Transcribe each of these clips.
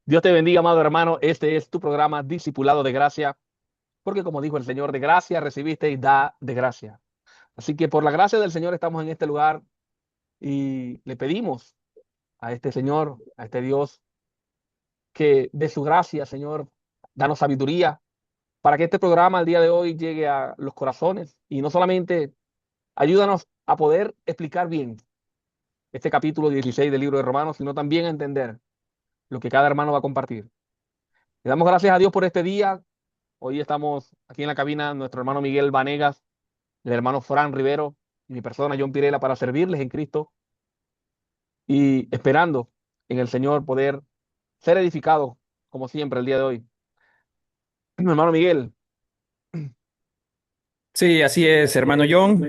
Dios te bendiga, amado hermano. Este es tu programa Discipulado de Gracia, porque como dijo el Señor, de gracia recibiste y da de gracia. Así que por la gracia del Señor estamos en este lugar y le pedimos a este Señor, a este Dios, que de su gracia, Señor, danos sabiduría para que este programa el día de hoy llegue a los corazones y no solamente ayúdanos a poder explicar bien este capítulo 16 del libro de Romanos, sino también a entender lo que cada hermano va a compartir. Le damos gracias a Dios por este día. Hoy estamos aquí en la cabina, nuestro hermano Miguel Vanegas, el hermano Fran Rivero y mi persona, John Pirela, para servirles en Cristo y esperando en el Señor poder ser edificados, como siempre, el día de hoy. Mi hermano Miguel, Sí, así es, hermano John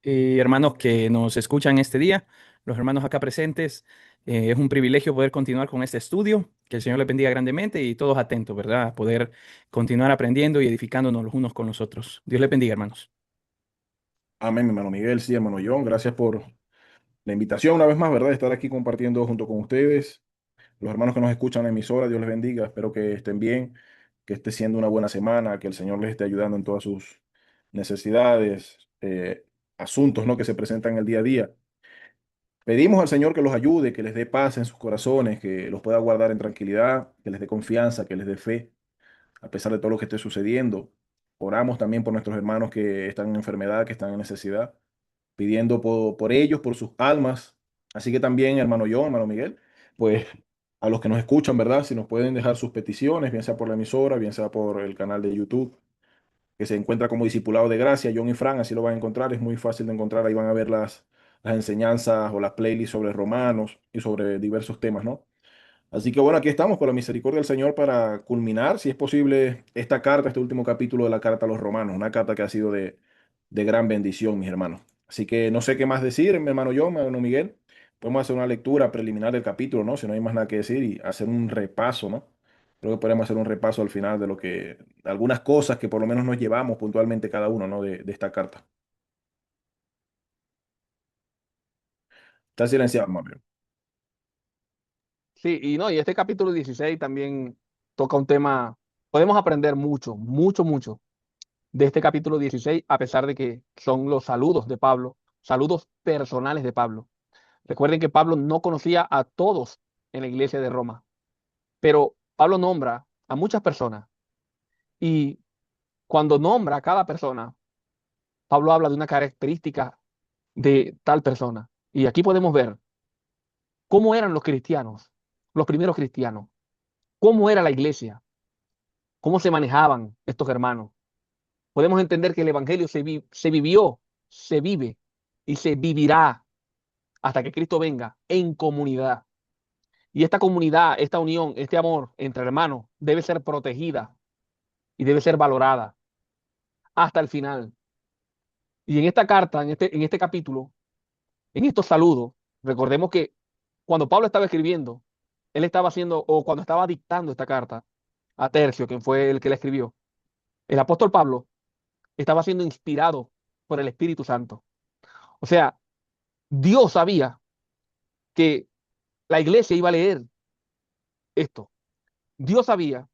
y hermanos que nos escuchan este día, los hermanos acá presentes. Es un privilegio poder continuar con este estudio. Que el Señor les bendiga grandemente y todos atentos, ¿verdad? A poder continuar aprendiendo y edificándonos los unos con los otros. Dios les bendiga, hermanos. Amén, mi hermano Miguel, sí, hermano John, gracias por la invitación una vez más, ¿verdad? De estar aquí compartiendo junto con ustedes. Los hermanos que nos escuchan en la emisora, Dios les bendiga, espero que estén bien, que esté siendo una buena semana, que el Señor les esté ayudando en todas sus necesidades, asuntos, ¿no? Que se presentan en el día a día. Pedimos al Señor que los ayude, que les dé paz en sus corazones, que los pueda guardar en tranquilidad, que les dé confianza, que les dé fe, a pesar de todo lo que esté sucediendo. Oramos también por nuestros hermanos que están en enfermedad, que están en necesidad, pidiendo por ellos, por sus almas. Así que también, hermano John, hermano Miguel, pues a los que nos escuchan, ¿verdad? Si nos pueden dejar sus peticiones, bien sea por la emisora, bien sea por el canal de YouTube, que se encuentra como Discipulado de Gracia, John y Fran, así lo van a encontrar, es muy fácil de encontrar, ahí van a ver las enseñanzas o las playlists sobre Romanos y sobre diversos temas, ¿no? Así que bueno, aquí estamos por la misericordia del Señor para culminar, si es posible, esta carta, este último capítulo de la carta a los Romanos, una carta que ha sido de gran bendición, mis hermanos. Así que no sé qué más decir, mi hermano yo, mi hermano Miguel. Podemos hacer una lectura preliminar del capítulo, ¿no? Si no hay más nada que decir y hacer un repaso, ¿no? Creo que podemos hacer un repaso al final de lo que, algunas cosas que por lo menos nos llevamos puntualmente cada uno, ¿no? De esta carta. Está silenciado, hermano. sí, y no, y este capítulo 16 también toca un tema, podemos aprender mucho, mucho, mucho de este capítulo 16, a pesar de que son los saludos de Pablo, saludos personales de Pablo. Recuerden que Pablo no conocía a todos en la iglesia de Roma, pero Pablo nombra a muchas personas y cuando nombra a cada persona, Pablo habla de una característica de tal persona. Y aquí podemos ver cómo eran los cristianos, los primeros cristianos, cómo era la iglesia, cómo se manejaban estos hermanos. Podemos entender que el evangelio se vivió, se vive y se vivirá hasta que Cristo venga en comunidad. Y esta comunidad, esta unión, este amor entre hermanos debe ser protegida y debe ser valorada hasta el final. Y en esta carta, en este capítulo, en estos saludos, recordemos que cuando Pablo estaba escribiendo, él estaba haciendo, o cuando estaba dictando esta carta a Tercio, quien fue el que la escribió, el apóstol Pablo estaba siendo inspirado por el Espíritu Santo. O sea, Dios sabía que la iglesia iba a leer esto. Dios sabía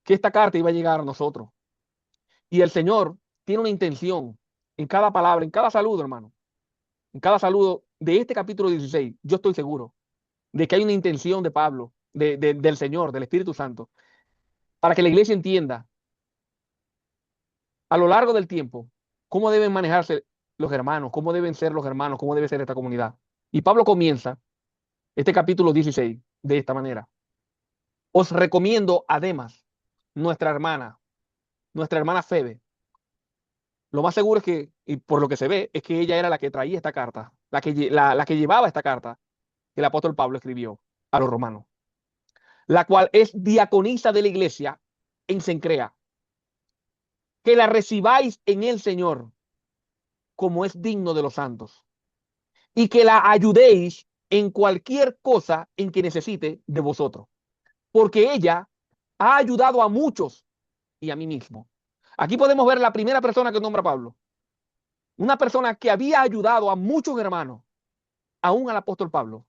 que esta carta iba a llegar a nosotros. Y el Señor tiene una intención en cada palabra, en cada saludo, hermano. En cada saludo de este capítulo 16, yo estoy seguro de que hay una intención de Pablo, del Señor, del Espíritu Santo, para que la iglesia entienda a lo largo del tiempo cómo deben manejarse los hermanos, cómo deben ser los hermanos, cómo debe ser esta comunidad. Y Pablo comienza este capítulo 16 de esta manera. Os recomiendo además nuestra nuestra hermana Febe. Lo más seguro es que, y por lo que se ve, es que ella era la que traía esta carta, la que llevaba esta carta que el apóstol Pablo escribió a los romanos, la cual es diaconisa de la iglesia en Cencrea. Que la recibáis en el Señor como es digno de los santos y que la ayudéis en cualquier cosa en que necesite de vosotros, porque ella ha ayudado a muchos y a mí mismo. Aquí podemos ver la primera persona que nombra Pablo, una persona que había ayudado a muchos hermanos, aún al apóstol Pablo,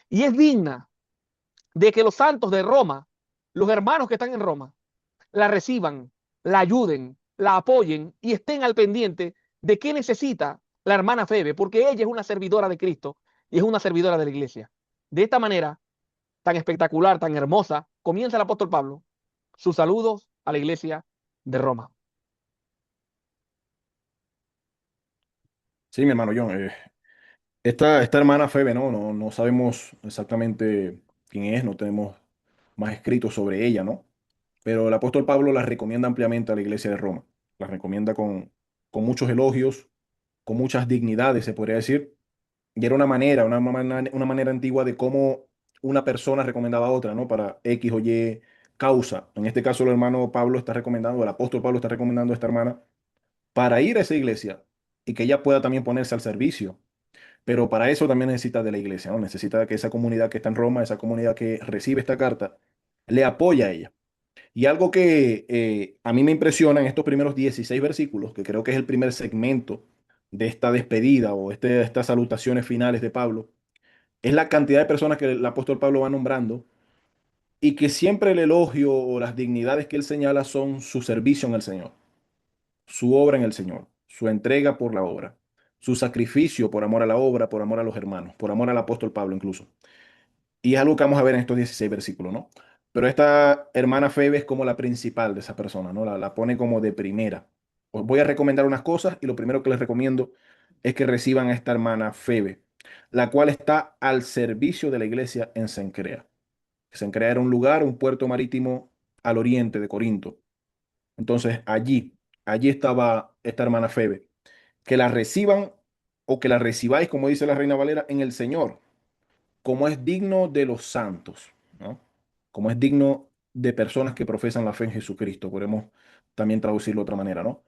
y es digna de que los santos de Roma, los hermanos que están en Roma, la reciban, la ayuden, la apoyen y estén al pendiente de qué necesita la hermana Febe, porque ella es una servidora de Cristo y es una servidora de la iglesia. De esta manera, tan espectacular, tan hermosa, comienza el apóstol Pablo sus saludos a la iglesia de Roma. Sí, mi hermano John. Esta hermana Febe, no sabemos exactamente quién es, no tenemos más escritos sobre ella, ¿no? Pero el apóstol Pablo la recomienda ampliamente a la iglesia de Roma. La recomienda con muchos elogios, con muchas dignidades, se podría decir. Y era una manera antigua de cómo una persona recomendaba a otra, ¿no? Para X o Y causa. En este caso, el hermano Pablo está recomendando, el apóstol Pablo está recomendando a esta hermana para ir a esa iglesia y que ella pueda también ponerse al servicio. Pero para eso también necesita de la iglesia, ¿no? Necesita que esa comunidad que está en Roma, esa comunidad que recibe esta carta, le apoya a ella. Y algo que a mí me impresiona en estos primeros 16 versículos, que creo que es el primer segmento de esta despedida o estas salutaciones finales de Pablo, es la cantidad de personas que el apóstol Pablo va nombrando y que siempre el elogio o las dignidades que él señala son su servicio en el Señor, su obra en el Señor, su entrega por la obra, su sacrificio por amor a la obra, por amor a los hermanos, por amor al apóstol Pablo incluso. Y es algo que vamos a ver en estos 16 versículos, ¿no? Pero esta hermana Febe es como la principal de esa persona, ¿no? La pone como de primera. Os voy a recomendar unas cosas y lo primero que les recomiendo es que reciban a esta hermana Febe, la cual está al servicio de la iglesia en Cencrea. Cencrea era un lugar, un puerto marítimo al oriente de Corinto. Entonces allí estaba esta hermana Febe. Que la reciban o que la recibáis, como dice la Reina Valera, en el Señor como es digno de los santos, ¿no? Como es digno de personas que profesan la fe en Jesucristo. Podemos también traducirlo de otra manera, ¿no?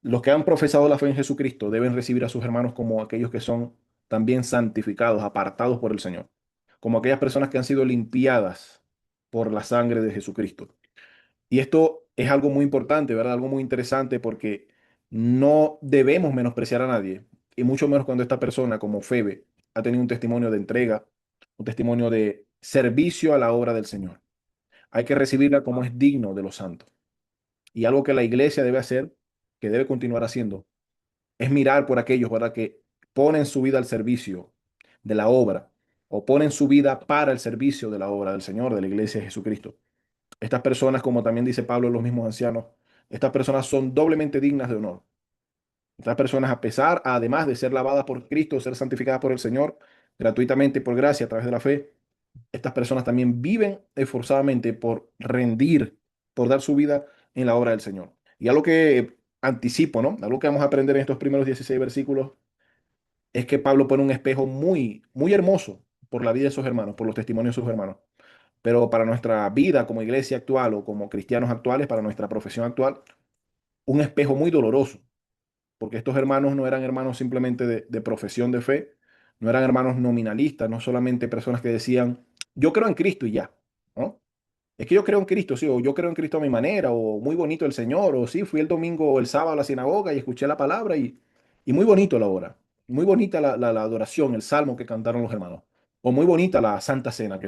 Los que han profesado la fe en Jesucristo deben recibir a sus hermanos como aquellos que son también santificados, apartados por el Señor, como aquellas personas que han sido limpiadas por la sangre de Jesucristo. Y esto es algo muy importante, ¿verdad? Algo muy interesante porque no debemos menospreciar a nadie, y mucho menos cuando esta persona, como Febe, ha tenido un testimonio de entrega, un testimonio de servicio a la obra del Señor. Hay que recibirla como es digno de los santos. Y algo que la iglesia debe hacer, que debe continuar haciendo, es mirar por aquellos, ¿verdad?, que ponen su vida al servicio de la obra o ponen su vida para el servicio de la obra del Señor, de la iglesia de Jesucristo. Estas personas, como también dice Pablo, los mismos ancianos, estas personas son doblemente dignas de honor. Estas personas, a pesar, además de ser lavadas por Cristo, ser santificadas por el Señor, gratuitamente por gracia a través de la fe, estas personas también viven esforzadamente por rendir, por dar su vida en la obra del Señor. Y algo que anticipo, ¿no? Algo que vamos a aprender en estos primeros 16 versículos es que Pablo pone un espejo muy, muy hermoso por la vida de sus hermanos, por los testimonios de sus hermanos. Pero para nuestra vida como iglesia actual o como cristianos actuales, para nuestra profesión actual, un espejo muy doloroso, porque estos hermanos no eran hermanos simplemente de profesión de fe, no eran hermanos nominalistas, no solamente personas que decían, yo creo en Cristo y ya, ¿no? Es que yo creo en Cristo, sí, o yo creo en Cristo a mi manera, o muy bonito el Señor, o sí, fui el domingo o el sábado a la sinagoga y escuché la palabra y muy bonito la hora, muy bonita la adoración, el salmo que cantaron los hermanos, o muy bonita la Santa Cena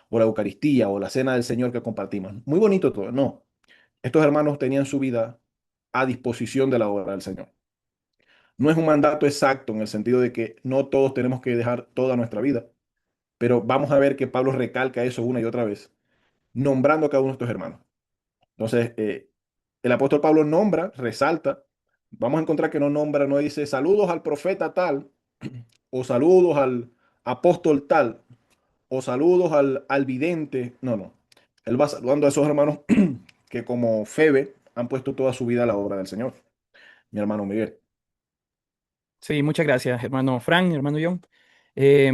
o la Eucaristía, o la Cena del Señor que compartimos. Muy bonito todo. No, estos hermanos tenían su vida a disposición de la obra del Señor. No es un mandato exacto en el sentido de que no todos tenemos que dejar toda nuestra vida, pero vamos a ver que Pablo recalca eso una y otra vez, nombrando a cada uno de estos hermanos. Entonces, el apóstol Pablo nombra, resalta, vamos a encontrar que no nombra, no dice saludos al profeta tal, o saludos al apóstol tal, o saludos al vidente. No, no. Él va saludando a esos hermanos que como Febe han puesto toda su vida a la obra del Señor. Mi hermano Miguel. Sí, muchas gracias, hermano Frank, hermano John.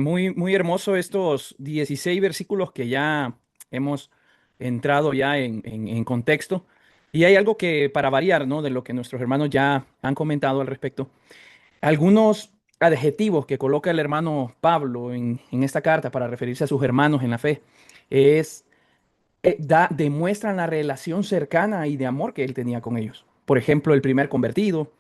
Muy, muy hermoso estos 16 versículos que ya hemos entrado ya en contexto. Y hay algo que, para variar, ¿no? De lo que nuestros hermanos ya han comentado al respecto. Algunos adjetivos que coloca el hermano Pablo en esta carta para referirse a sus hermanos en la fe es demuestran la relación cercana y de amor que él tenía con ellos. Por ejemplo, el primer convertido,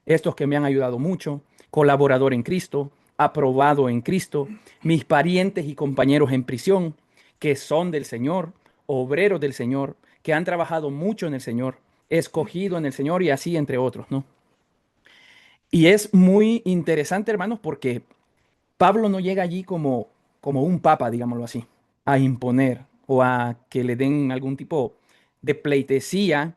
estos que me han ayudado mucho, colaborador en Cristo, aprobado en Cristo, mis parientes y compañeros en prisión, que son del Señor, obreros del Señor, que han trabajado mucho en el Señor, escogido en el Señor y así entre otros, ¿no? Y es muy interesante, hermanos, porque Pablo no llega allí como un papa, digámoslo así, a imponer o a que le den algún tipo de pleitesía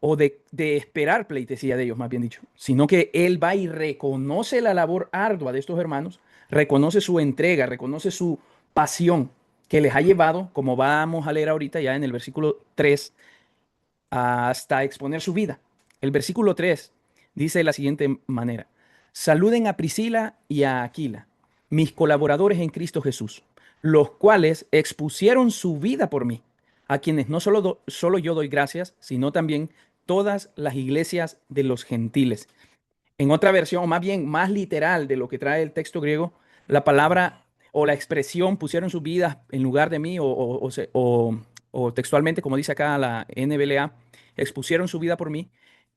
o de esperar pleitesía de ellos, más bien dicho, sino que él va y reconoce la labor ardua de estos hermanos, reconoce su entrega, reconoce su pasión que les ha llevado, como vamos a leer ahorita ya en el versículo 3, hasta exponer su vida. El versículo 3 dice de la siguiente manera: saluden a Priscila y a Aquila, mis colaboradores en Cristo Jesús, los cuales expusieron su vida por mí, a quienes no solo yo doy gracias, sino también todas las iglesias de los gentiles. En otra versión, o más bien más literal de lo que trae el texto griego, la palabra o la expresión pusieron sus vidas en lugar de mí, o textualmente, como dice acá la NBLA, expusieron su vida por mí,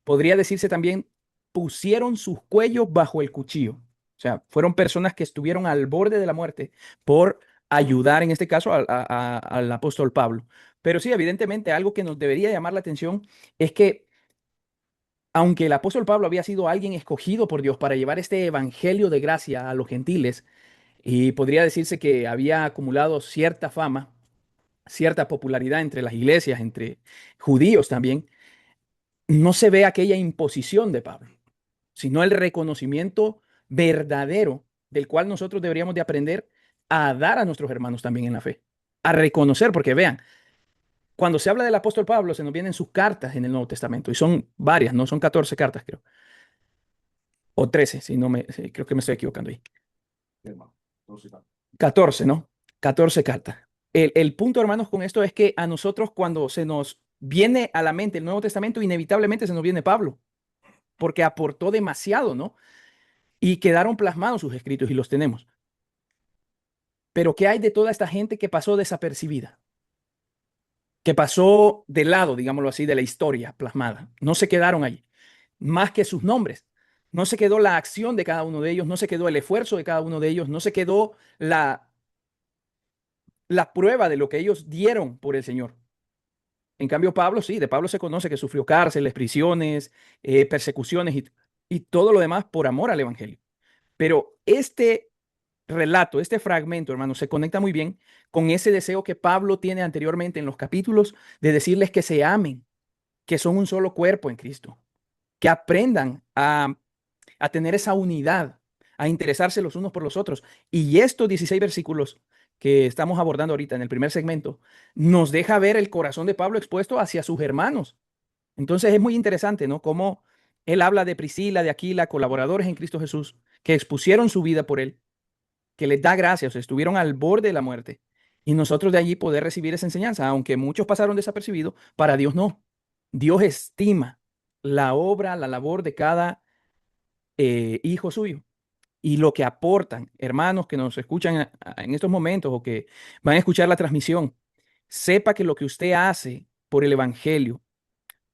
podría decirse también pusieron sus cuellos bajo el cuchillo. O sea, fueron personas que estuvieron al borde de la muerte por ayudar, en este caso, al apóstol Pablo. Pero sí, evidentemente, algo que nos debería llamar la atención es que aunque el apóstol Pablo había sido alguien escogido por Dios para llevar este evangelio de gracia a los gentiles, y podría decirse que había acumulado cierta fama, cierta popularidad entre las iglesias, entre judíos también, no se ve aquella imposición de Pablo, sino el reconocimiento verdadero del cual nosotros deberíamos de aprender a dar a nuestros hermanos también en la fe, a reconocer, porque vean, cuando se habla del apóstol Pablo, se nos vienen sus cartas en el Nuevo Testamento, y son varias, no son 14 cartas, creo. O 13, si no me, sí, creo que me estoy equivocando ahí. 14, ¿no? 14 cartas. El punto, hermanos, con esto es que a nosotros cuando se nos viene a la mente el Nuevo Testamento, inevitablemente se nos viene Pablo, porque aportó demasiado, ¿no? Y quedaron plasmados sus escritos y los tenemos. Pero ¿qué hay de toda esta gente que pasó desapercibida? Que pasó de lado, digámoslo así, de la historia plasmada. No se quedaron allí, más que sus nombres. No se quedó la acción de cada uno de ellos, no se quedó el esfuerzo de cada uno de ellos, no se quedó la prueba de lo que ellos dieron por el Señor. En cambio, Pablo, sí, de Pablo se conoce que sufrió cárceles, prisiones, persecuciones y todo lo demás por amor al Evangelio. Pero este relato, este fragmento, hermano, se conecta muy bien con ese deseo que Pablo tiene anteriormente en los capítulos de decirles que se amen, que son un solo cuerpo en Cristo, que aprendan a tener esa unidad, a interesarse los unos por los otros. Y estos 16 versículos que estamos abordando ahorita en el primer segmento nos deja ver el corazón de Pablo expuesto hacia sus hermanos. Entonces es muy interesante, ¿no? Cómo él habla de Priscila, de Aquila, colaboradores en Cristo Jesús, que expusieron su vida por él, que les da gracias, o sea, estuvieron al borde de la muerte. Y nosotros de allí poder recibir esa enseñanza, aunque muchos pasaron desapercibidos, para Dios no. Dios estima la obra, la labor de cada hijo suyo y lo que aportan, hermanos que nos escuchan en estos momentos o que van a escuchar la transmisión. Sepa que lo que usted hace por el Evangelio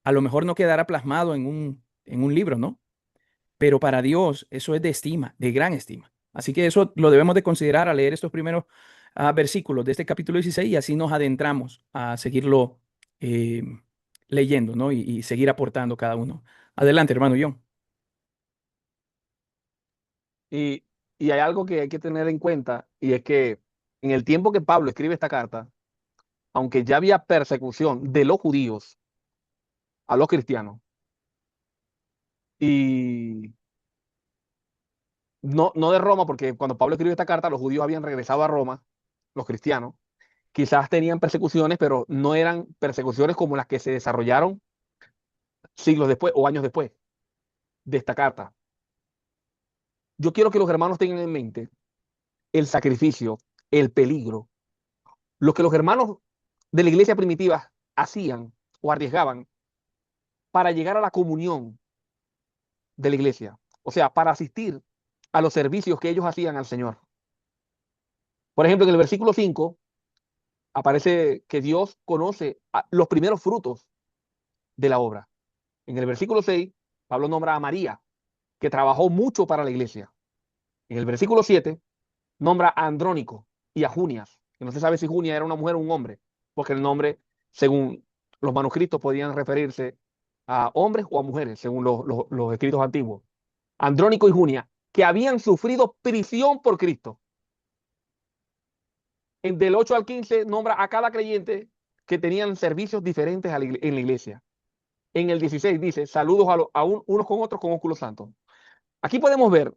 a lo mejor no quedará plasmado en un libro, ¿no? Pero para Dios eso es de estima, de gran estima. Así que eso lo debemos de considerar al leer estos primeros versículos de este capítulo 16 y así nos adentramos a seguirlo eh, leyendo, ¿no? Y seguir aportando cada uno. Adelante, hermano John. Y, y hay algo que hay que tener en cuenta, y es que en el tiempo que Pablo escribe esta carta, aunque ya había persecución de los judíos a los cristianos, y no de Roma, porque cuando Pablo escribe esta carta, los judíos habían regresado a Roma, los cristianos, quizás tenían persecuciones, pero no eran persecuciones como las que se desarrollaron siglos después o años después de esta carta. Yo quiero que los hermanos tengan en mente el sacrificio, el peligro, lo que los hermanos de la iglesia primitiva hacían o arriesgaban para llegar a la comunión de la iglesia, o sea, para asistir a los servicios que ellos hacían al Señor. Por ejemplo, en el versículo 5 aparece que Dios conoce los primeros frutos de la obra. En el versículo 6, Pablo nombra a María, que trabajó mucho para la iglesia. En el versículo 7, nombra a Andrónico y a Junias, que no se sabe si Junia era una mujer o un hombre, porque el nombre, según los manuscritos, podían referirse a hombres o a mujeres, según los escritos antiguos. Andrónico y Junia, que habían sufrido prisión por Cristo. Del 8 al 15 nombra a cada creyente que tenían servicios diferentes en la iglesia. En el 16 dice, saludos unos con otros con óculos santos. Aquí podemos ver,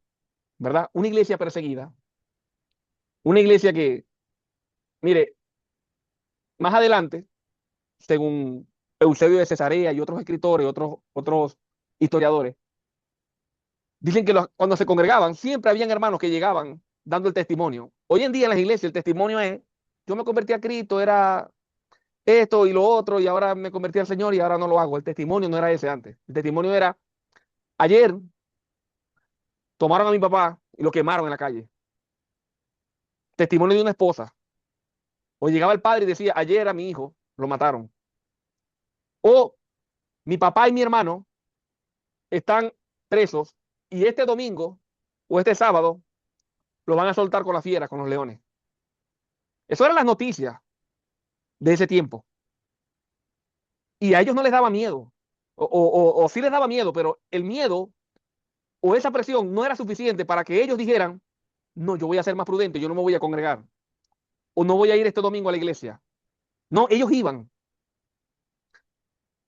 ¿verdad? Una iglesia perseguida, una iglesia que, mire, más adelante, según Eusebio de Cesarea y otros escritores, otros historiadores, dicen que cuando se congregaban, siempre habían hermanos que llegaban dando el testimonio. Hoy en día en las iglesias el testimonio es, yo me convertí a Cristo, era esto y lo otro, y ahora me convertí al Señor y ahora no lo hago. El testimonio no era ese antes. El testimonio era, ayer tomaron a mi papá y lo quemaron en la calle. Testimonio de una esposa. O llegaba el padre y decía, ayer a mi hijo lo mataron. O mi papá y mi hermano están presos y este domingo o este sábado lo van a soltar con las fieras, con los leones. Eso eran las noticias de ese tiempo. Y a ellos no les daba miedo. O sí les daba miedo, pero el miedo o esa presión no era suficiente para que ellos dijeran, no, yo voy a ser más prudente, yo no me voy a congregar. O no voy a ir este domingo a la iglesia. No, ellos iban.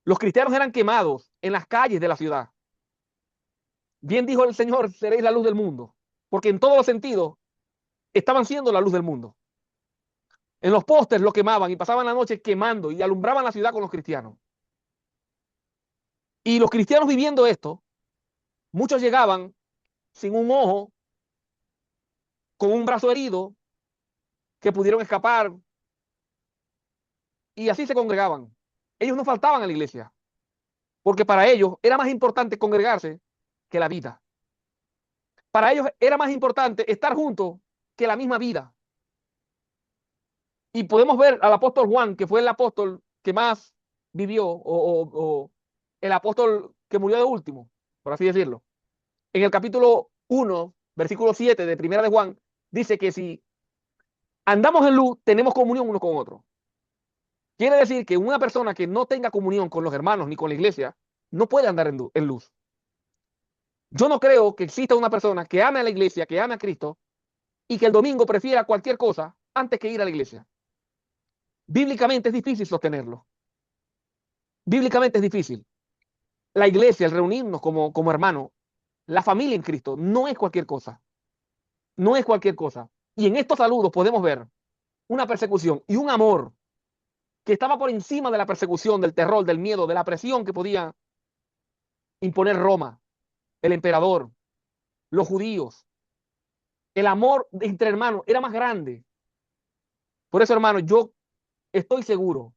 Los cristianos eran quemados en las calles de la ciudad. Bien dijo el Señor, seréis la luz del mundo. Porque en todos los sentidos estaban siendo la luz del mundo. En los postes lo quemaban y pasaban la noche quemando y alumbraban la ciudad con los cristianos. Y los cristianos viviendo esto, muchos llegaban sin un ojo, con un brazo herido, que pudieron escapar y así se congregaban. Ellos no faltaban a la iglesia, porque para ellos era más importante congregarse que la vida. Para ellos era más importante estar juntos que la misma vida. Y podemos ver al apóstol Juan, que fue el apóstol que más vivió, o el apóstol que murió de último, por así decirlo. En el capítulo 1, versículo 7 de Primera de Juan, dice que si andamos en luz, tenemos comunión uno con otro. Quiere decir que una persona que no tenga comunión con los hermanos ni con la iglesia, no puede andar en luz. Yo no creo que exista una persona que ame a la iglesia, que ame a Cristo, y que el domingo prefiera cualquier cosa antes que ir a la iglesia. Bíblicamente es difícil sostenerlo. Bíblicamente es difícil. La iglesia, el reunirnos como hermanos, la familia en Cristo, no es cualquier cosa. No es cualquier cosa. Y en estos saludos podemos ver una persecución y un amor que estaba por encima de la persecución, del terror, del miedo, de la presión que podía imponer Roma, el emperador, los judíos. El amor entre hermanos era más grande. Por eso, hermanos, yo estoy seguro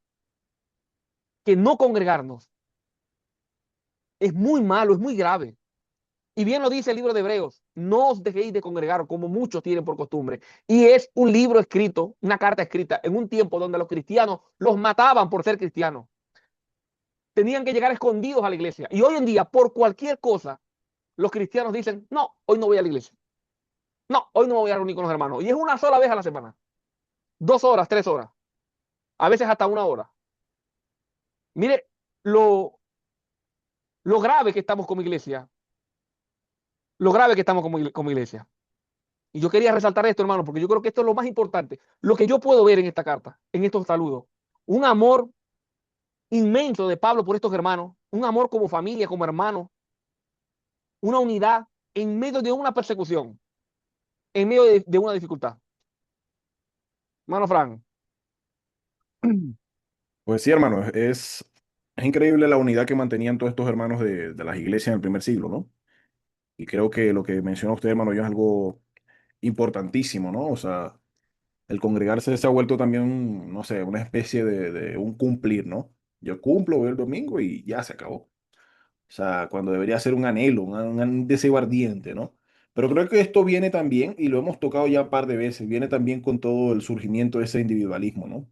que no congregarnos es muy malo, es muy grave. Y bien lo dice el libro de Hebreos, no os dejéis de congregar como muchos tienen por costumbre. Y es un libro escrito, una carta escrita en un tiempo donde los cristianos los mataban por ser cristianos. Tenían que llegar escondidos a la iglesia. Y hoy en día, por cualquier cosa, los cristianos dicen, no, hoy no voy a la iglesia. No, hoy no me voy a reunir con los hermanos. Y es una sola vez a la semana. 2 horas, 3 horas. A veces hasta 1 hora. Mire lo grave que estamos como iglesia. Lo grave que estamos como iglesia. Y yo quería resaltar esto, hermano, porque yo creo que esto es lo más importante. Lo que yo puedo ver en esta carta, en estos saludos. Un amor inmenso de Pablo por estos hermanos. Un amor como familia, como hermanos. Una unidad en medio de una persecución. En medio de una dificultad. Hermano Frank. Pues sí, hermano, es increíble la unidad que mantenían todos estos hermanos de las iglesias en el primer siglo, ¿no? Y creo que lo que menciona usted, hermano, yo es algo importantísimo, ¿no? O sea, el congregarse se ha vuelto también, no sé, una especie de un cumplir, ¿no? Yo cumplo, voy el domingo y ya se acabó. O sea, cuando debería ser un anhelo, un deseo ardiente, ¿no? Pero creo que esto viene también, y lo hemos tocado ya un par de veces, viene también con todo el surgimiento de ese individualismo, ¿no?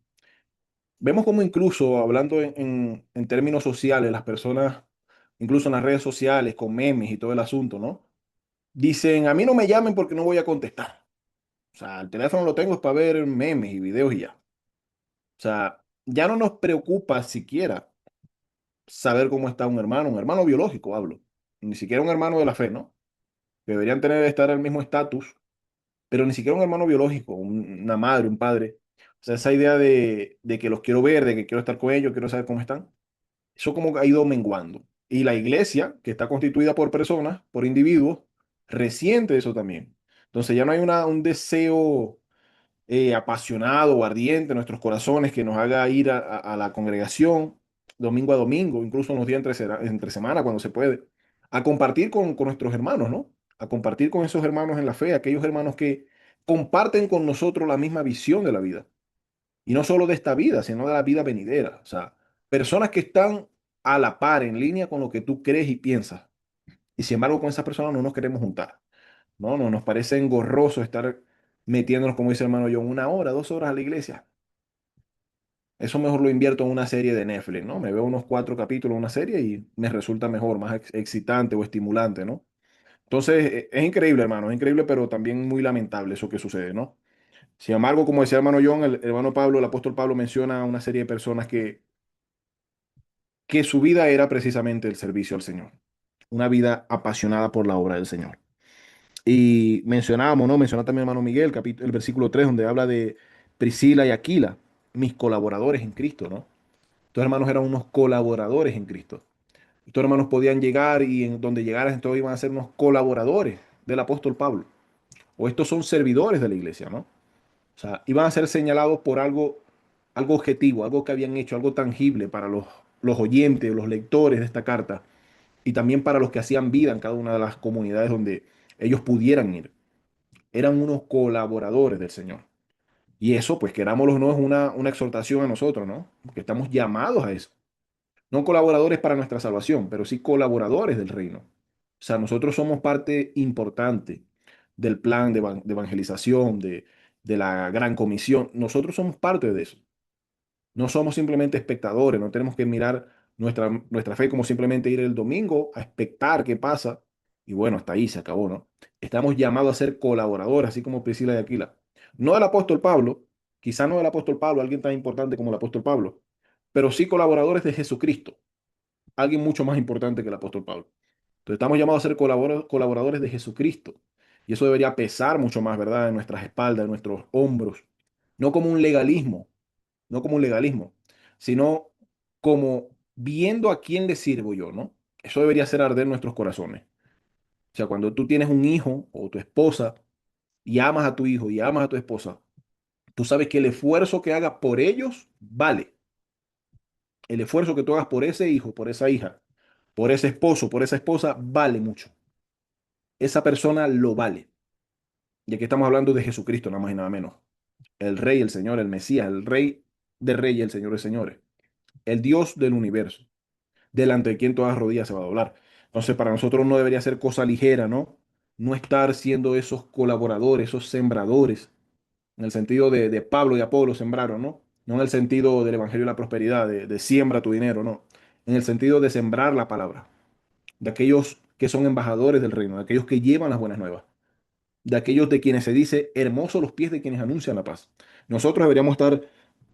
Vemos como incluso, hablando en términos sociales, las personas, incluso en las redes sociales, con memes y todo el asunto, ¿no? Dicen, a mí no me llamen porque no voy a contestar. sea, el teléfono lo tengo es para ver memes y videos y ya. O sea, ya no nos preocupa siquiera saber cómo está un hermano biológico hablo, ni siquiera un hermano de la fe, ¿no? Que deberían tener, estar al mismo estatus, pero ni siquiera un hermano biológico, una madre, un padre. O sea, esa idea de que los quiero ver, de que quiero estar con ellos, quiero saber cómo están, eso como que ha ido menguando. Y la iglesia, que está constituida por personas, por individuos, resiente eso también. Entonces ya no hay un deseo apasionado o ardiente en nuestros corazones que nos haga ir a la congregación domingo a domingo, incluso en los días entre semana cuando se puede, a compartir con nuestros hermanos, ¿no? A compartir con esos hermanos en la fe, aquellos hermanos que comparten con nosotros la misma visión de la vida. Y no solo de esta vida, sino de la vida venidera. O sea, personas que están a la par, en línea con lo que tú crees y piensas. Y sin embargo, con esas personas no nos queremos juntar. No, no, nos parece engorroso estar metiéndonos, como dice el hermano John, 1 hora, 2 horas a la iglesia. Eso mejor lo invierto en una serie de Netflix, ¿no? Me veo unos 4 capítulos de una serie y me resulta mejor, más excitante o estimulante, ¿no? Entonces, es increíble, hermano, es increíble, pero también muy lamentable eso que sucede, ¿no? Sin embargo, como decía el hermano John, el hermano Pablo, el apóstol Pablo menciona a una serie de personas que su vida era precisamente el servicio al Señor, una vida apasionada por la obra del Señor. Y mencionábamos, ¿no? Menciona también hermano Miguel, el versículo 3 donde habla de Priscila y Aquila, mis colaboradores en Cristo, ¿no? Estos hermanos eran unos colaboradores en Cristo. Estos hermanos podían llegar y en donde llegaran, entonces iban a ser unos colaboradores del apóstol Pablo. O estos son servidores de la iglesia, ¿no? O sea, iban a ser señalados por algo objetivo, algo que habían hecho, algo tangible para los oyentes, los lectores de esta carta y también para los que hacían vida en cada una de las comunidades donde ellos pudieran ir. Eran unos colaboradores del Señor. Y eso, pues querámoslo o no, es una exhortación a nosotros, ¿no? Porque estamos llamados a eso. No colaboradores para nuestra salvación, pero sí colaboradores del reino. O sea, nosotros somos parte importante del plan de evangelización, de la gran comisión. Nosotros somos parte de eso. No somos simplemente espectadores, no tenemos que mirar nuestra fe como simplemente ir el domingo a expectar qué pasa. Y bueno, hasta ahí se acabó, ¿no? Estamos llamados a ser colaboradores, así como Priscila y Aquila. No del apóstol Pablo, quizá no del apóstol Pablo, alguien tan importante como el apóstol Pablo, pero sí colaboradores de Jesucristo, alguien mucho más importante que el apóstol Pablo. Entonces estamos llamados a ser colaboradores de Jesucristo. Y eso debería pesar mucho más, ¿verdad? En nuestras espaldas, en nuestros hombros. No como un legalismo, no como un legalismo, sino como viendo a quién le sirvo yo, ¿no? Eso debería hacer arder nuestros corazones. O sea, cuando tú tienes un hijo o tu esposa y amas a tu hijo y amas a tu esposa, tú sabes que el esfuerzo que hagas por ellos vale. El esfuerzo que tú hagas por ese hijo, por esa hija, por ese esposo, por esa esposa, vale mucho. Esa persona lo vale. Y aquí estamos hablando de Jesucristo, nada más y nada menos. El Rey, el Señor, el Mesías, el Rey de Reyes, el Señor de Señores. El Dios del universo, delante de quien todas las rodillas se va a doblar. Entonces, para nosotros no debería ser cosa ligera, ¿no? No estar siendo esos colaboradores, esos sembradores, en el sentido de Pablo y Apolo sembraron, ¿no? No en el sentido del Evangelio de la Prosperidad, de siembra tu dinero, no. En el sentido de sembrar la palabra, de aquellos que son embajadores del reino, de aquellos que llevan las buenas nuevas, de aquellos de quienes se dice hermosos los pies de quienes anuncian la paz. Nosotros deberíamos estar,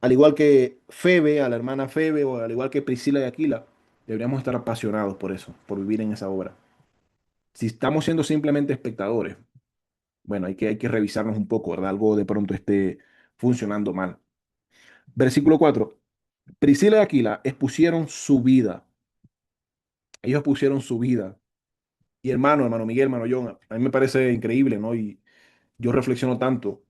al igual que Febe, a la hermana Febe, o al igual que Priscila y Aquila, deberíamos estar apasionados por eso, por vivir en esa obra. Si estamos siendo simplemente espectadores, bueno, hay que revisarnos un poco, ¿verdad? Algo de pronto esté funcionando mal. Versículo 4. Priscila y Aquila expusieron su vida. Ellos pusieron su vida. Y hermano Miguel, hermano John, a mí me parece increíble, ¿no? Y yo reflexiono tanto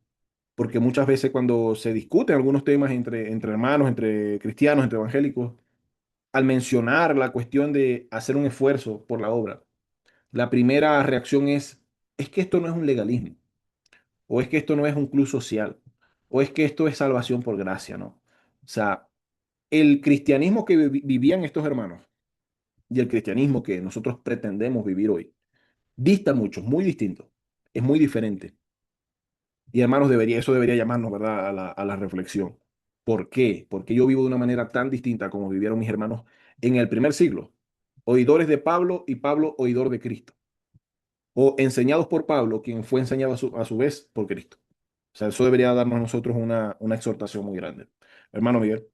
porque muchas veces cuando se discuten algunos temas entre hermanos, entre cristianos, entre evangélicos, al mencionar la cuestión de hacer un esfuerzo por la obra, la primera reacción es que esto no es un legalismo, o es que esto no es un club social, o es que esto es salvación por gracia, ¿no? O sea, el cristianismo que vivían estos hermanos y el cristianismo que nosotros pretendemos vivir hoy, dista mucho, muy distinto, es muy diferente. Y hermanos, eso debería llamarnos, ¿verdad?, a la reflexión. ¿Por qué? Porque yo vivo de una manera tan distinta como vivieron mis hermanos en el primer siglo. Oidores de Pablo y Pablo oidor de Cristo. O enseñados por Pablo, quien fue enseñado a su vez por Cristo. O sea, eso debería darnos a nosotros una exhortación muy grande. Hermano Miguel.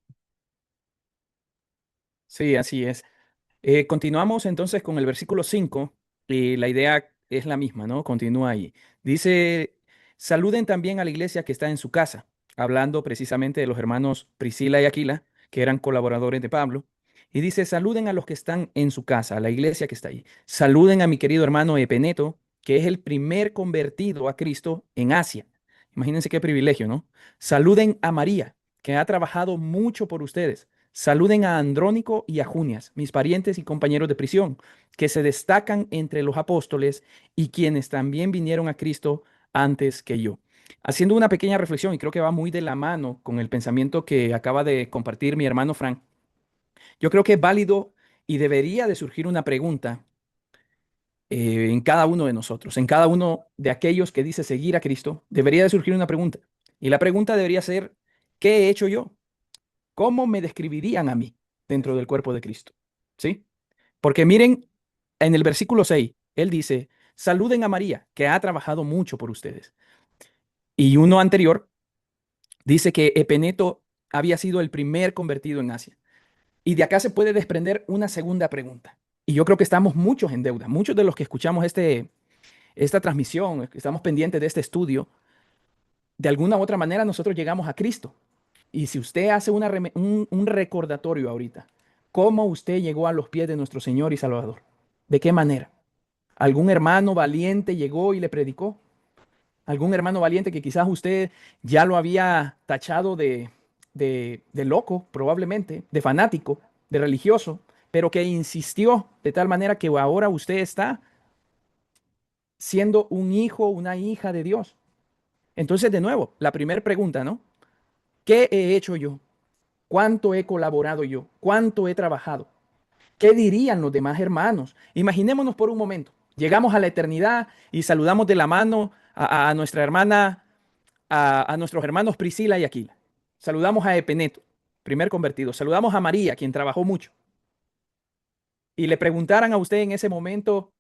Sí, así es. Continuamos entonces con el versículo 5 y la idea es la misma, ¿no? Continúa ahí. Dice, saluden también a la iglesia que está en su casa, hablando precisamente de los hermanos Priscila y Aquila, que eran colaboradores de Pablo. Y dice, saluden a los que están en su casa, a la iglesia que está ahí. Saluden a mi querido hermano Epeneto, que es el primer convertido a Cristo en Asia. Imagínense qué privilegio, ¿no? Saluden a María, que ha trabajado mucho por ustedes. Saluden a Andrónico y a Junias, mis parientes y compañeros de prisión, que se destacan entre los apóstoles y quienes también vinieron a Cristo antes que yo. Haciendo una pequeña reflexión, y creo que va muy de la mano con el pensamiento que acaba de compartir mi hermano Frank, yo creo que es válido y debería de surgir una pregunta en cada uno de nosotros, en cada uno de aquellos que dice seguir a Cristo, debería de surgir una pregunta. Y la pregunta debería ser, ¿qué he hecho yo? ¿Cómo me describirían a mí dentro del cuerpo de Cristo? ¿Sí? Porque miren, en el versículo 6, él dice, saluden a María, que ha trabajado mucho por ustedes. Y uno anterior dice que Epeneto había sido el primer convertido en Asia. Y de acá se puede desprender una segunda pregunta. Y yo creo que estamos muchos en deuda. Muchos de los que escuchamos esta transmisión, que estamos pendientes de este estudio, de alguna u otra manera nosotros llegamos a Cristo. Y si usted hace un recordatorio ahorita, ¿cómo usted llegó a los pies de nuestro Señor y Salvador? ¿De qué manera? ¿Algún hermano valiente llegó y le predicó? ¿Algún hermano valiente que quizás usted ya lo había tachado de loco, probablemente, de fanático, de religioso, pero que insistió de tal manera que ahora usted está siendo un hijo, una hija de Dios? Entonces, de nuevo, la primera pregunta, ¿no? ¿Qué he hecho yo? ¿Cuánto he colaborado yo? ¿Cuánto he trabajado? ¿Qué dirían los demás hermanos? Imaginémonos por un momento. Llegamos a la eternidad y saludamos de la mano a nuestra hermana, a nuestros hermanos Priscila y Aquila. Saludamos a Epeneto, primer convertido. Saludamos a María, quien trabajó mucho. Y le preguntaran a usted en ese momento,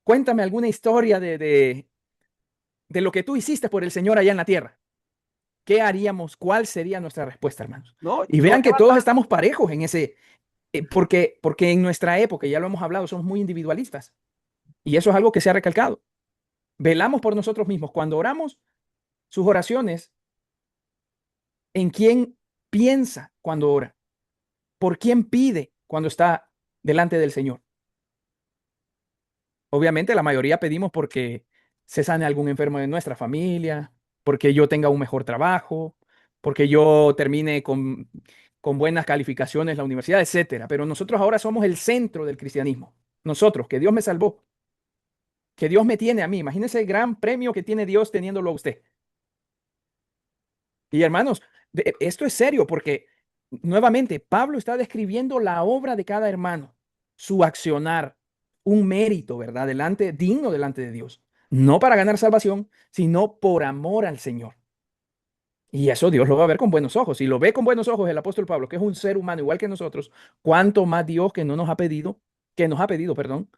cuéntame alguna historia de lo que tú hiciste por el Señor allá en la tierra. ¿Qué haríamos? ¿Cuál sería nuestra respuesta, hermanos? No, Y no vean te que va todos tan- estamos parejos en ese, porque en nuestra época, ya lo hemos hablado, somos muy individualistas. Y eso es algo que se ha recalcado. Velamos por nosotros mismos. Cuando oramos, sus oraciones, ¿en quién piensa cuando ora? ¿Por quién pide cuando está delante del Señor? Obviamente la mayoría pedimos porque se sane algún enfermo de nuestra familia, porque yo tenga un mejor trabajo, porque yo termine con buenas calificaciones en la universidad, etcétera. Pero nosotros ahora somos el centro del cristianismo. Nosotros, que Dios me salvó, que Dios me tiene a mí. Imagínense el gran premio que tiene Dios teniéndolo a usted. Y hermanos, esto es serio porque nuevamente Pablo está describiendo la obra de cada hermano, su accionar, un mérito, ¿verdad? Digno delante de Dios. No para ganar salvación, sino por amor al Señor. Y eso Dios lo va a ver con buenos ojos. Si lo ve con buenos ojos el apóstol Pablo, que es un ser humano igual que nosotros, cuánto más Dios que no nos ha pedido, que nos ha pedido, perdón,